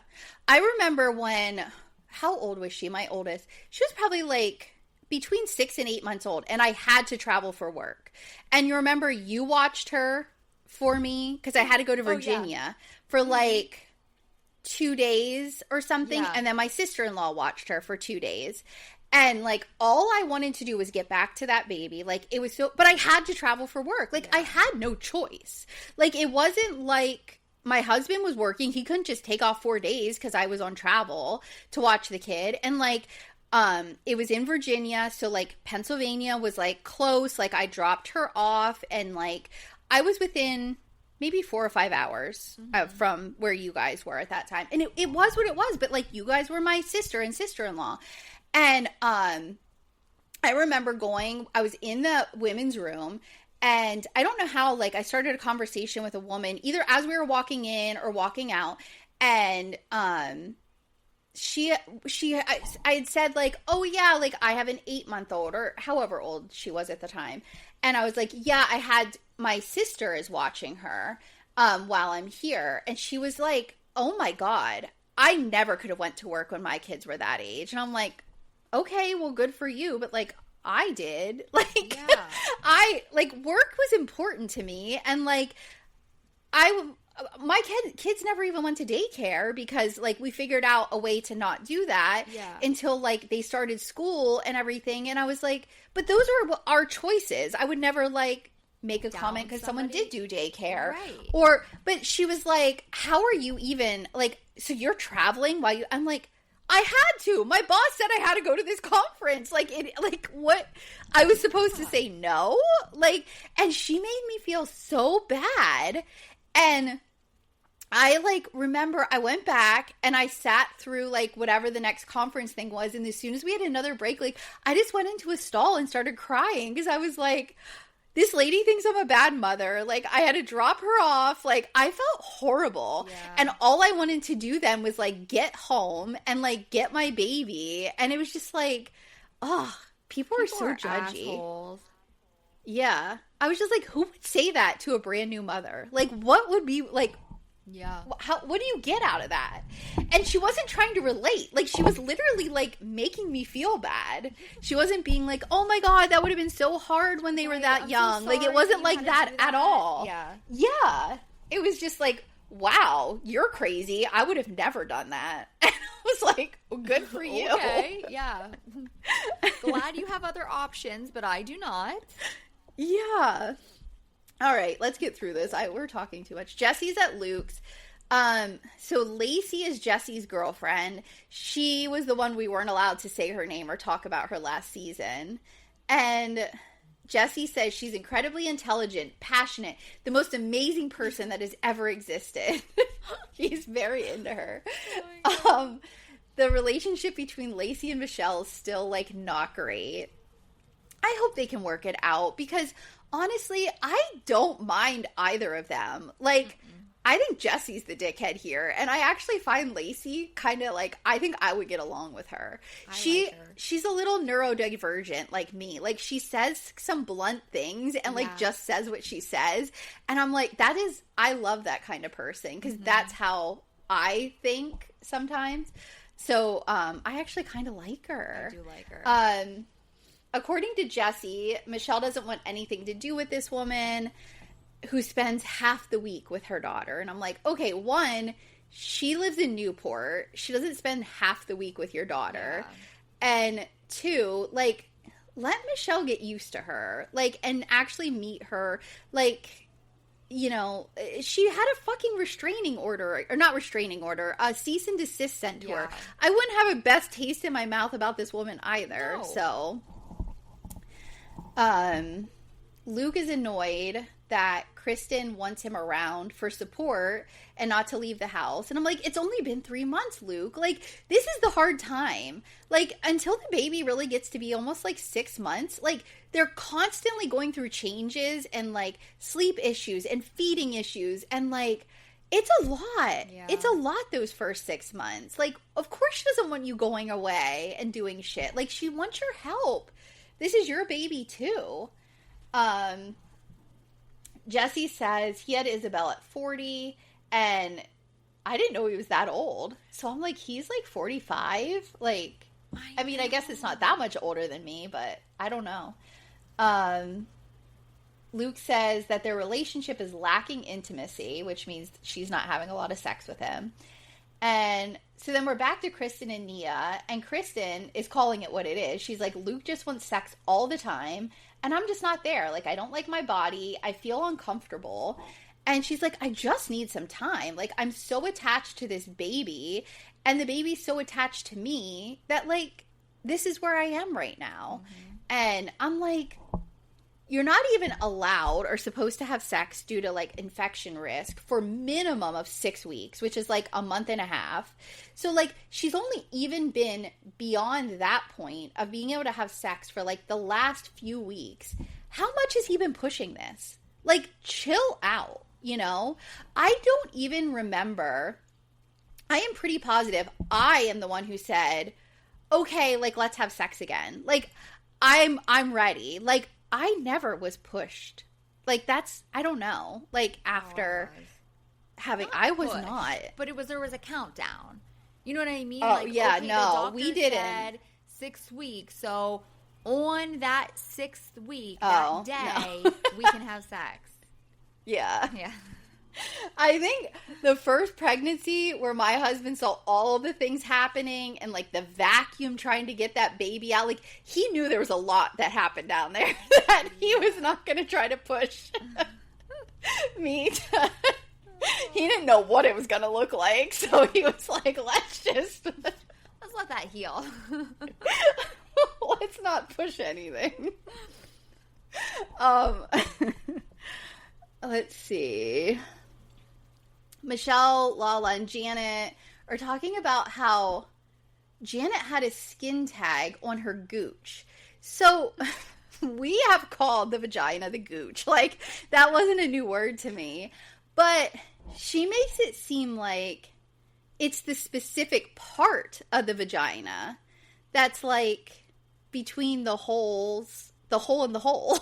I remember when, how old was she? My oldest. She was probably like between 6 and 8 months old. And I had to travel for work. And you remember you watched her for me? Because I had to go to Virginia for like 2 days or something. Yeah. And then my sister-in-law watched her for 2 days. And, like, all I wanted to do was get back to that baby. Like, it was so... But I had to travel for work. Like, I had no choice. Like, it wasn't like... My husband was working. He couldn't just take off 4 days because I was on travel to watch the kid. And, like, it was in Virginia. So, like, Pennsylvania was, like, close. Like, I dropped her off. And, like, I was within maybe 4 or 5 hours from where you guys were at that time. And it was what it was. But, like, you guys were my sister and sister-in-law. And I remember I was in the women's room, and I don't know how, like, I started a conversation with a woman, either as we were walking in or walking out, and I had said, like, oh, yeah, like, I have an 8-month-old, or however old she was at the time, and I was like, yeah, I had, my sister is watching her while I'm here, and she was like, oh, my God, I never could have went to work when my kids were that age, and I'm like, okay, well, good for you, but, like, I did. Like, work was important to me, and, like, my kids never even went to daycare because, like, we figured out a way to not do that until, like, they started school and everything, and I was like, but those are our choices. I would never, like, make a comment because someone did do daycare. Right. But she was like, how are you even, like, so you're traveling while I'm like, I had to. My boss said I had to go to this conference. Like, what? I was supposed to say no? Like, and she made me feel so bad. And I, like, remember I went back and I sat through, like, whatever the next conference thing was. And as soon as we had another break, like, I just went into a stall and started crying because I was like, this lady thinks I'm a bad mother. Like, I had to drop her off. Like, I felt horrible. Yeah. And all I wanted to do then was, like, get home and, like, get my baby. And it was just like, oh, people are so judgy. Assholes. Yeah. I was just like, who would say that to a brand new mother? Like, what would be, like, yeah. What do you get out of that? And she wasn't trying to relate. Like, she was literally, like, making me feel bad. She wasn't being like, oh my God, that would have been so hard when they were that young. So like, it wasn't like that at all. Yeah. Yeah. It was just like, wow, you're crazy. I would have never done that. And I was like, well, good for you. Okay, yeah. Glad you have other options, but I do not. Yeah. All right, let's get through this. We're talking too much. Jesse's at Luke's. So Lacey is Jesse's girlfriend. She was the one we weren't allowed to say her name or talk about her last season. And Jesse says she's incredibly intelligent, passionate, the most amazing person that has ever existed. He's very into her. Oh, the relationship between Lacey and Michelle is still, like, not great. I hope they can work it out because honestly, I don't mind either of them. Like, I think Jesse's the dickhead here, and I actually find Lacey kind of like, I think I would get along with her. She's a little neurodivergent like me. Like, she says some blunt things and like just says what she says, and I'm like, I love that kind of person because that's how I think sometimes. So I actually kind of like her. I do like her. According to Jesse, Michelle doesn't want anything to do with this woman who spends half the week with her daughter. And I'm like, okay, one, she lives in Newport. She doesn't spend half the week with your daughter. Yeah. And two, like, let Michelle get used to her. Like, and actually meet her. Like, you know, she had a fucking restraining order, or not restraining order, a cease and desist sent to her. I wouldn't have a best taste in my mouth about this woman either. No. So Luke is annoyed that Kristin wants him around for support and not to leave the house. And I'm like, it's only been 3 months, Luke. Like, this is the hard time. Like, until the baby really gets to be almost like 6 months, like, they're constantly going through changes and like sleep issues and feeding issues. And like, it's a lot. Yeah. It's a lot those first 6 months. Like, of course she doesn't want you going away and doing shit. Like, she wants your help. This is your baby too. Jesse says he had Isabel at 40, and I didn't know he was that old. So I'm like, he's like 45? Like, I mean, I guess it's not that much older than me, but I don't know. Luke says that their relationship is lacking intimacy, which means she's not having a lot of sex with him. And so then we're back to Kristin and Nia, and Kristin is calling it what it is. She's like, Luke just wants sex all the time, and I'm just not there. Like, I don't like my body. I feel uncomfortable. And she's like, I just need some time. Like, I'm so attached to this baby, and the baby's so attached to me that, like, this is where I am right now. Mm-hmm. And I'm like, you're not even allowed or supposed to have sex due to, like, infection risk for minimum of 6 weeks, which is, like, a month and a half. So, like, she's only even been beyond that point of being able to have sex for, like, the last few weeks. How much has he been pushing this? Like, chill out, you know? I don't even remember. I am pretty positive I am the one who said, okay, like, let's have sex again. Like, I'm ready. Like, I never was pushed. Like, that's, I don't know. Like, after having, I was not. But there was a countdown. You know what I mean? Oh, like, yeah, okay, no, we didn't. Said 6 weeks. So, on that 6th week, that day, no. We can have sex. Yeah. Yeah. I think the first pregnancy where my husband saw all the things happening and, like, the vacuum trying to get that baby out, like, he knew there was a lot that happened down there that he was not going to try to push me to. He didn't know what it was going to look like, so he was like, let's just. Let's let that heal. Let's not push anything. Let's see. Michelle, Lala, and Janet are talking about how Janet had a skin tag on her gooch. So we have called the vagina the gooch. Like, that wasn't a new word to me. But she makes it seem like it's the specific part of the vagina that's like between the holes, the hole in the hole.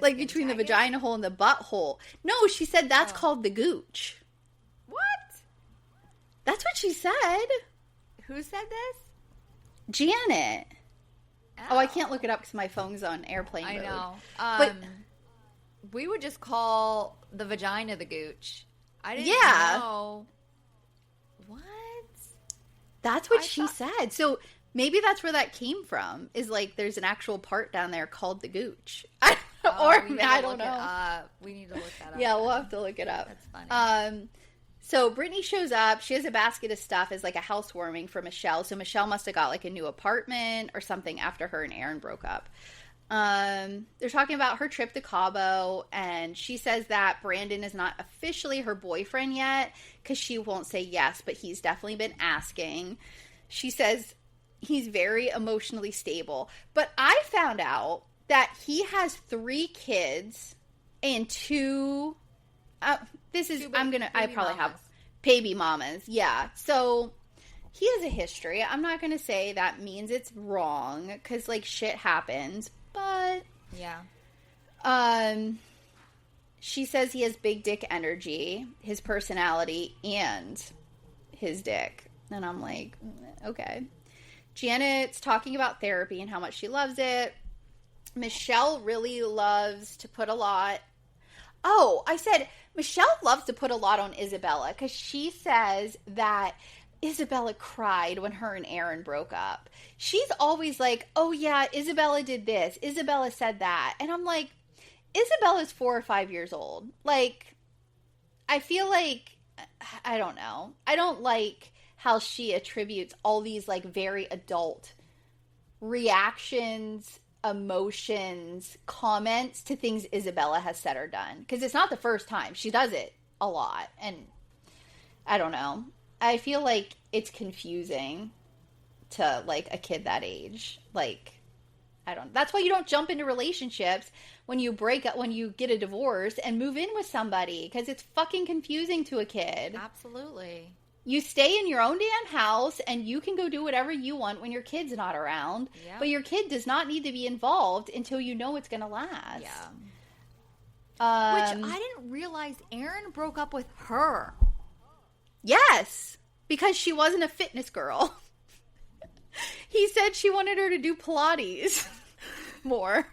Like between the vagina hole and the butthole. No, she said that's called the gooch. What? That's what she said. Who said this? Janet. Oh, I can't look it up because my phone's on airplane mode. I know. But we would just call the vagina the gooch. I didn't know. What? That's what she said. So maybe that's where that came from. Is like there's an actual part down there called the gooch. Or I don't know. We need to look that up. Yeah, we'll have to look it up. That's funny. So Brittany shows up. She has a basket of stuff as like a housewarming for Michelle. So Michelle must have got like a new apartment or something after her and Aaron broke up. They're talking about her trip to Cabo, and she says that Brandon is not officially her boyfriend yet because she won't say yes, but he's definitely been asking. She says he's very emotionally stable. But I found out that he has 3 kids and 2... I probably have baby mamas. Yeah. So he has a history. I'm not going to say that means it's wrong because like shit happens, but yeah. She says he has big dick energy, his personality, and his dick. And I'm like, okay. Janet's talking about therapy and how much she loves it. Michelle really loves to put a lot. Oh, I said Michelle loves to put a lot on Isabella because she says that Isabella cried when her and Aaron broke up. She's always like, oh yeah, Isabella did this. Isabella said that. And I'm like, Isabella's 4 or 5 years old. Like, I feel like, I don't know. I don't like how she attributes all these like very adult reactions, emotions, comments to things Isabella has said or done. Because it's not the first time. She does it a lot. And I don't know. I feel like it's confusing to like a kid that age. Like, that's why you don't jump into relationships when you break up, when you get a divorce and move in with somebody. Because it's fucking confusing to a kid. Absolutely. You stay in your own damn house and you can go do whatever you want when your kid's not around. Yep. But your kid does not need to be involved until you know it's going to last. Yeah. Which I didn't realize Aaron broke up with her. Yes. Because she wasn't a fitness girl. He said she wanted her to do Pilates more. And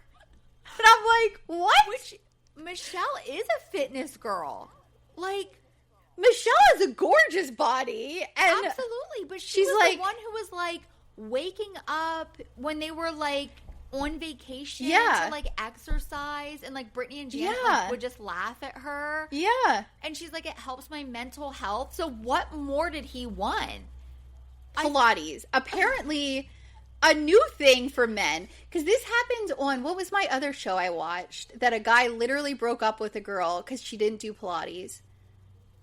I'm like, what? Which Michelle is a fitness girl. Like, Michelle has a gorgeous body. And absolutely. But she's was like the one who was like waking up when they were like on vacation to like exercise, and like Brittany and Janet like, would just laugh at her. Yeah. And she's like, it helps my mental health. So what more did he want? Pilates. Apparently a new thing for men. Because this happened on, what was my other show I watched? That a guy literally broke up with a girl because she didn't do Pilates.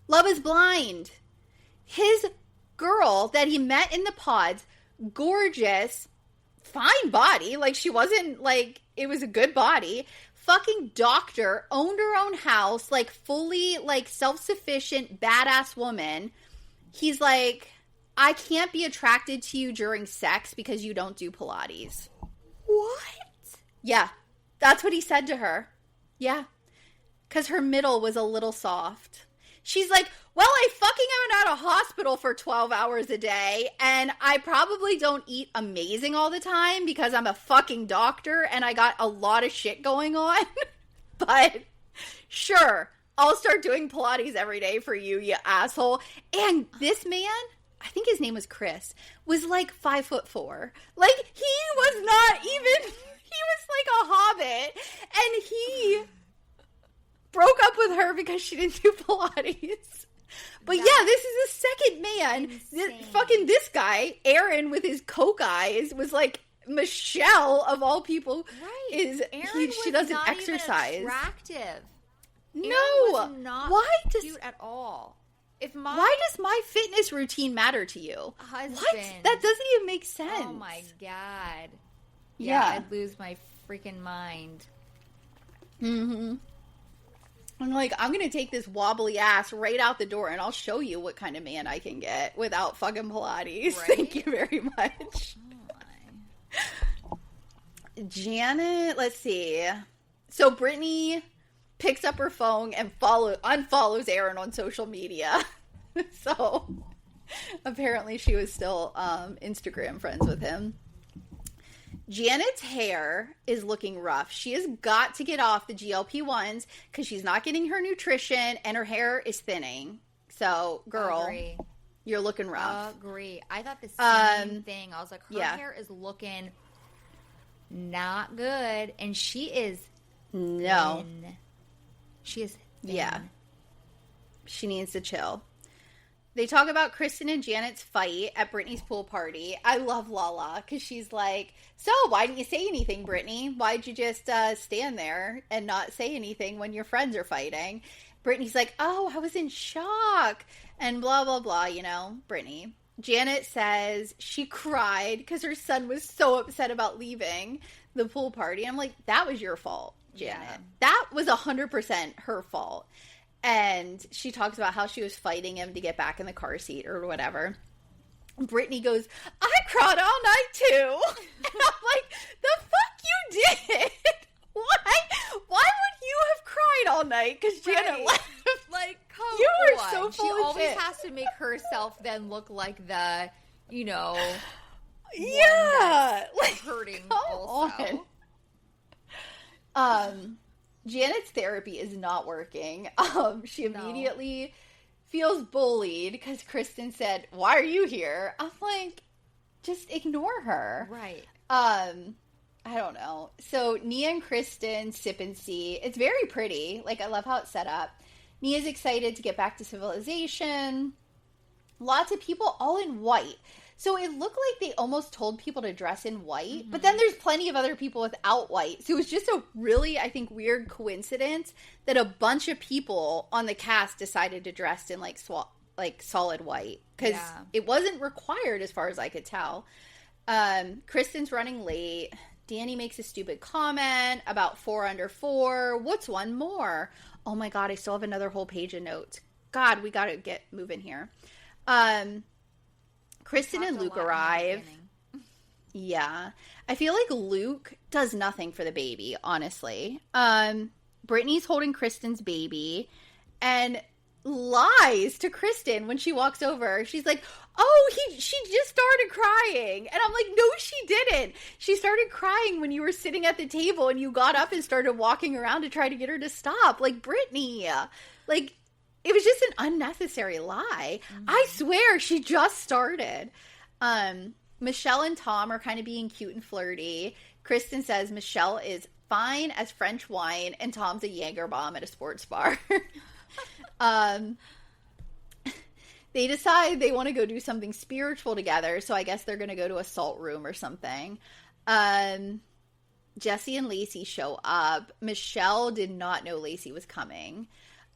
Love is Blind. His girl that he met in the pods, gorgeous, fine body. Like, she wasn't, like, it was a good body. Fucking doctor, owned her own house, like, fully, like, self-sufficient, badass woman. He's like, I can't be attracted to you during sex because you don't do Pilates. What? Yeah. That's what he said to her. Yeah. Because her middle was a little soft. She's like, well, I fucking am out of hospital for 12 hours a day, and I probably don't eat amazing all the time because I'm a fucking doctor and I got a lot of shit going on. But sure, I'll start doing Pilates every day for you, you asshole. And this man, I think his name was Chris, was like 5'4". Like, he was not even, he was like a hobbit, and he broke up with her because she didn't do Pilates. But yeah, this is a second man. This guy, Aaron with his coke eyes, was like, Michelle of all people, right? She doesn't not exercise. Even attractive. No, was not cute at all. Why does my fitness routine matter to you? Husband, what? That doesn't even make sense. Oh my god. Yeah, I'd lose my freaking mind. Mm-hmm. I'm like, I'm gonna take this wobbly ass right out the door, and I'll show you what kind of man I can get without fucking Pilates. Right? Thank you very much. Janet, let's see. So Brittany picks up her phone and unfollows Aaron on social media. So apparently she was still Instagram friends with him. Janet's hair is looking rough. She has got to get off the GLP-1s because she's not getting her nutrition and her hair is thinning. So, girl, you're looking rough. Agree. I thought the same thing. I was like, her hair is looking not good. And she is thin. She is thin. Yeah. She needs to chill. They talk about Kristin and Janet's fight at Brittany's pool party. I love Lala because she's like, so why didn't you say anything, Brittany? Why'd you just stand there and not say anything when your friends are fighting? Brittany's like, oh, I was in shock and blah, blah, blah, Brittany. Janet says she cried because her son was so upset about leaving the pool party. I'm like, that was your fault, Janet. Yeah. That was 100% her fault. And she talks about how she was fighting him to get back in the car seat or whatever. Brittany goes, I cried all night too. And I'm like, the fuck you did? Why would you have cried all night? Because Janet left. Like, come you on. are so full She of always shit. has to make herself then look like the, yeah, like hurting also. On. Janet's therapy is not working. She immediately feels bullied because Kristin said, why are you here? I'm like, just ignore her. Right. I don't know. So Nia and Kristin sip and see. It's very pretty. Like, I love how it's set up. Nia's excited to get back to civilization. Lots of people all in white. So it looked like they almost told people to dress in white, but then there's plenty of other people without white. So it was just a really, I think, weird coincidence that a bunch of people on the cast decided to dress in like solid white because it wasn't required as far as I could tell. Kristin's running late. Danny makes a stupid comment about 4 under 4. What's one more? Oh my God, I still have another whole page of notes. God, we got to get moving here. Kristin and Luke arrive. Yeah. I feel like Luke does nothing for the baby, honestly. Brittany's holding Kristin's baby and lies to Kristin when she walks over. She's like, oh, she just started crying. And I'm like, no, she didn't. She started crying when you were sitting at the table and you got up and started walking around to try to get her to stop. Like, Brittany, like, it was just an unnecessary lie. I swear, she just started. Michelle and Tom are kind of being cute and flirty. Kristin says Michelle is fine as French wine, and Tom's a Jaeger bomb at a sports bar. They decide they want to go do something spiritual together, so I guess they're going to go to a salt room or something. Jesse and Lacey show up. Michelle did not know Lacey was coming.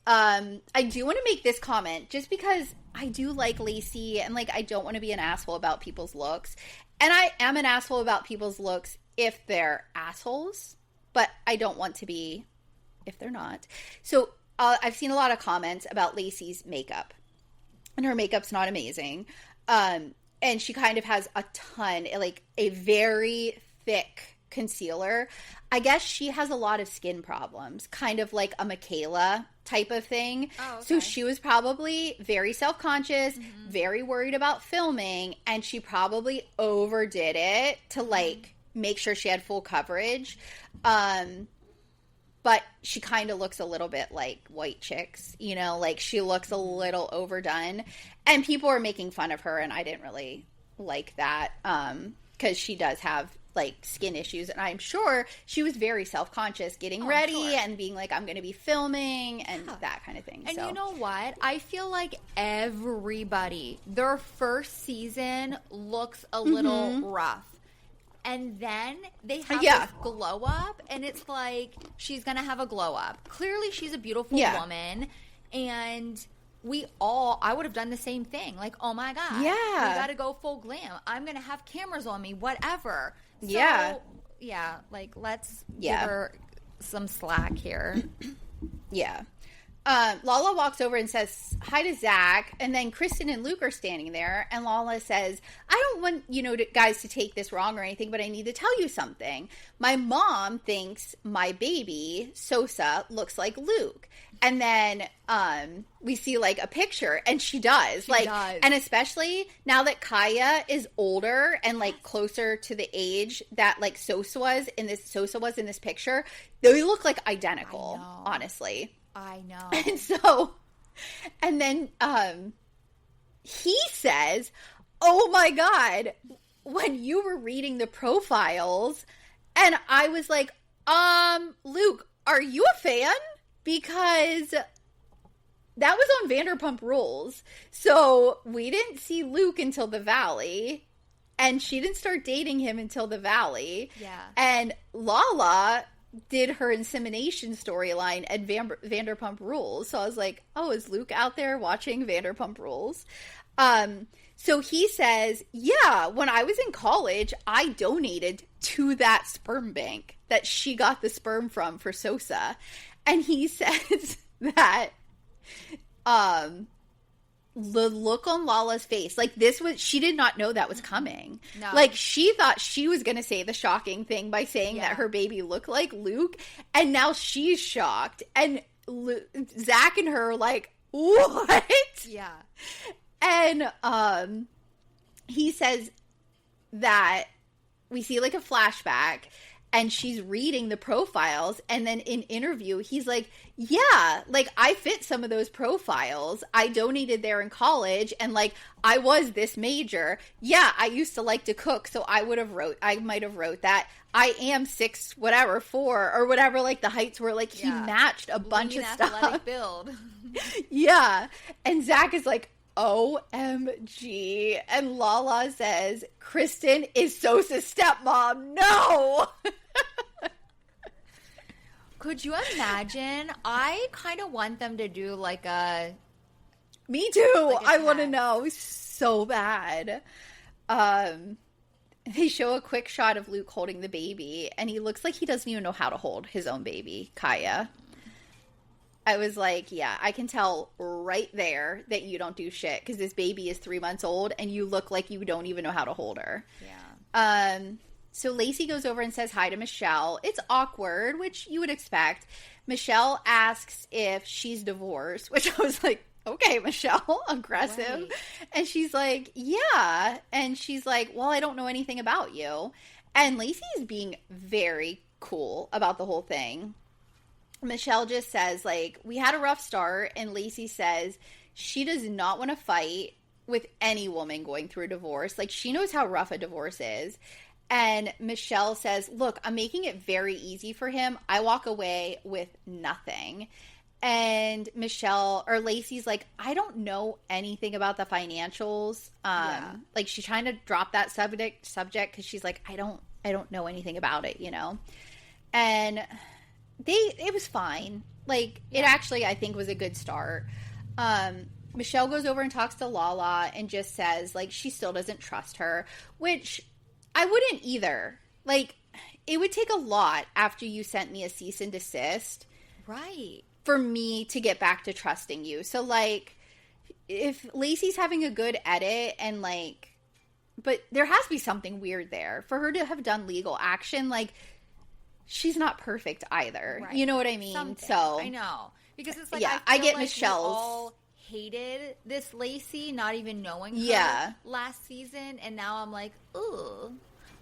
I do want to make this comment just because I do like Lacey and like I don't want to be an asshole about people's looks. And I am an asshole about people's looks if they're assholes, but I don't want to be if they're not. So I've seen a lot of comments about Lacey's makeup. And her makeup's not amazing. And she kind of has a ton, like a very thick concealer. I guess she has a lot of skin problems, kind of like a Michaela type of thing. Oh, okay. So she was probably very self-conscious, very worried about filming, and she probably overdid it to like make sure she had full coverage. But she kind of looks a little bit like white chicks, like she looks a little overdone. And people are making fun of her, and I didn't really like that because she does have like skin issues, and I'm sure she was very self-conscious getting ready and being like, I'm going to be filming and that kind of thing. And you know what? I feel like everybody, their first season looks a little rough. And then they have this glow up, and it's like she's going to have a glow up. Clearly, she's a beautiful woman, and I would have done the same thing. Like, oh my God, we got to go full glam. I'm going to have cameras on me, whatever. So, like, let's give her some slack here. Lala walks over and says hi to Zach, and then Kristin and Luke are standing there, and Lala says, I don't want, guys to take this wrong or anything, but I need to tell you something. My mom thinks my baby, Sosa, looks like Luke. And then we see, like, a picture, and she does. She does. And especially now that Kaya is older and, like, closer to the age that, like, Sosa was in this picture, they look, like, identical, honestly. I know. And so, and then he says, oh my God, when you were reading the profiles, and I was like, Luke, are you a fan? Because that was on Vanderpump Rules. So we didn't see Luke until the Valley, and she didn't start dating him until the Valley. Yeah. And Lala did her insemination storyline at Vanderpump Rules. So I was like, oh, is Luke out there watching Vanderpump Rules? So he says, yeah, when I was in college, I donated to that sperm bank that she got the sperm from for Sosa. And he says that the look on Lala's face, like, she did not know that was coming. No. Like, she thought she was going to say the shocking thing by saying that her baby looked like Luke, and now she's shocked. And Zach and her are like, what? Yeah. And he says that we see, like, a flashback, and she's reading the profiles, and then in interview, he's like, yeah, like, I fit some of those profiles. I donated there in college, and, like, I was this major. Yeah, I used to like to cook, so I might have wrote that. I am 6'4" or whatever, like, the heights were, like, he matched a bunch of stuff. Athletic build. Yeah. And Zach is like, OMG. And Lala says, Kristin is Sosa's stepmom. No! Could you imagine? I kind of want them to do like a... Me too. I want to know so bad. They show a quick shot of Luke holding the baby, and he looks like he doesn't even know how to hold his own baby, Kaya. I was like, yeah, I can tell right there that you don't do shit, because this baby is 3 months old, and you look like you don't even know how to hold her. Yeah. So Lacey goes over and says hi to Michelle. It's awkward, which you would expect. Michelle asks if she's divorced, which I was like, okay, Michelle, aggressive. Right. And she's like, yeah. And she's like, well, I don't know anything about you. And Lacey is being very cool about the whole thing. Michelle just says, like, we had a rough start, and Lacey says she does not want to fight with any woman going through a divorce. Like, she knows how rough a divorce is. And Michelle says, look, I'm making it very easy for him. I walk away with nothing. And Lacey's like, I don't know anything about the financials. Like, she's trying to drop that subject because she's like, I don't know anything about it, And it was fine. Like, it actually, I think, was a good start. Michelle goes over and talks to Lala and just says, like, she still doesn't trust her, which I wouldn't either. Like, it would take a lot after you sent me a cease and desist. Right. For me to get back to trusting you. So, like, if Lacey's having a good edit and, like, but there has to be something weird there. For her to have done legal action, like, she's not perfect either. Right. You know what I mean? Something. So I know. Because it's like, I get like Michelle's. We all hated this Lacey, not even knowing her last season. And now I'm like, ooh,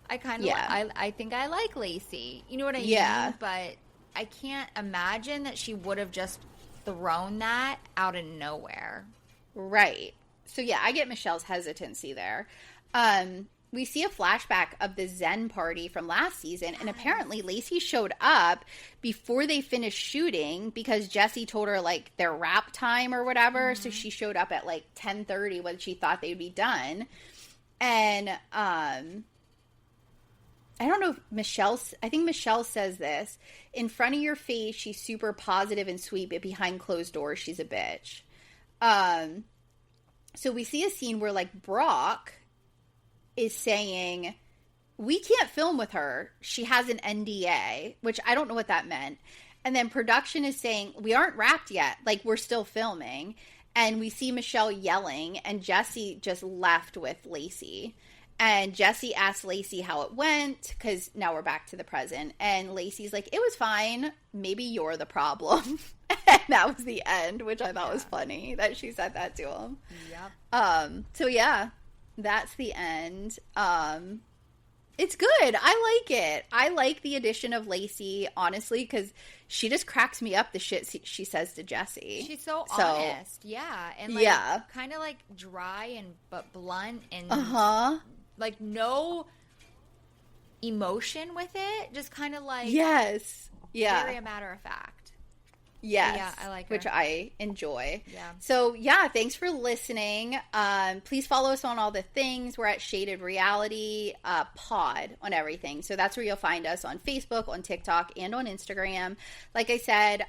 I kind of I think I like Lacey. You know what I mean? But I can't imagine that she would have just thrown that out of nowhere. Right. So, yeah, I get Michelle's hesitancy there. we see a flashback of the Zen party from last season, and apparently Lacey showed up before they finished shooting because Jesse told her, like, their wrap time or whatever, so she showed up at, like, 10:30 when she thought they'd be done. And, I don't know if I think Michelle says this, in front of your face, she's super positive and sweet, but behind closed doors, she's a bitch. So we see a scene where, like, Brock is saying, we can't film with her. She has an NDA, which I don't know what that meant. And then production is saying, we aren't wrapped yet. Like, we're still filming. And we see Michelle yelling, and Jesse just left with Lacey. And Jesse asked Lacey how it went, because now we're back to the present. And Lacey's like, it was fine. Maybe you're the problem. And that was the end, which I thought was funny that she said that to him. Yep. So yeah, that's the end. It's good. I like it. I like the addition of Lacey, honestly, because she just cracks me up, the shit she says to Jesse. She's so honest. Yeah. And, like, kind of, like, dry but blunt and, like, no emotion with it. Just kind of, like, yes. Yeah. very a matter of fact. Yes. Yeah, I like her. Which I enjoy. Yeah. So, yeah, thanks for listening. Please follow us on all the things. We're at Shaded Reality Pod on everything. So that's where you'll find us on Facebook, on TikTok, and on Instagram. Like I said,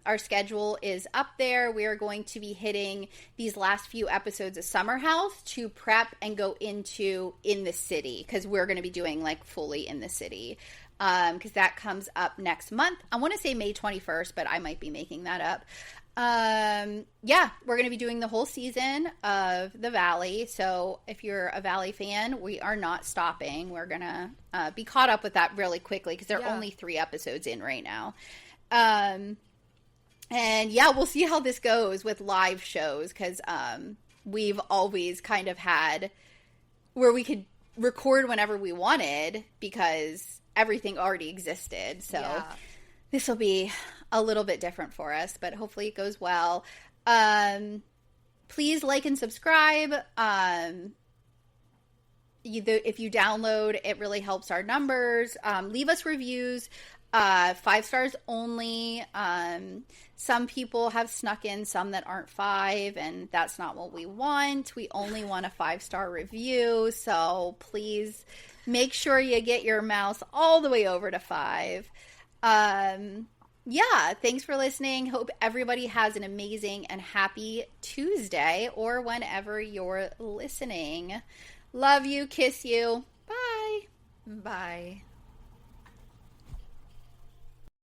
our schedule is up there. We are going to be hitting these last few episodes of Summer House to prep and go into In the City, because we're going to be doing, like, fully In the City. Because that comes up next month. I want to say May 21st, but I might be making that up. Yeah, we're going to be doing the whole season of The Valley. So if you're a Valley fan, we are not stopping. We're going to be caught up with that really quickly because there are only 3 episodes in right now. And yeah, we'll see how this goes with live shows, because we've always kind of had where we could record whenever we wanted because everything already existed. So this will be a little bit different for us, but hopefully it goes well. Please like and subscribe. If you download, it really helps our numbers. Leave us reviews. 5 stars only. Some people have snuck in some that aren't 5, and that's not what we want. We only want a 5-star review, so please make sure you get your mouse all the way over to 5. Yeah, thanks for listening. Hope everybody has an amazing and happy Tuesday, or whenever you're listening. Love you. Kiss you. Bye. Bye.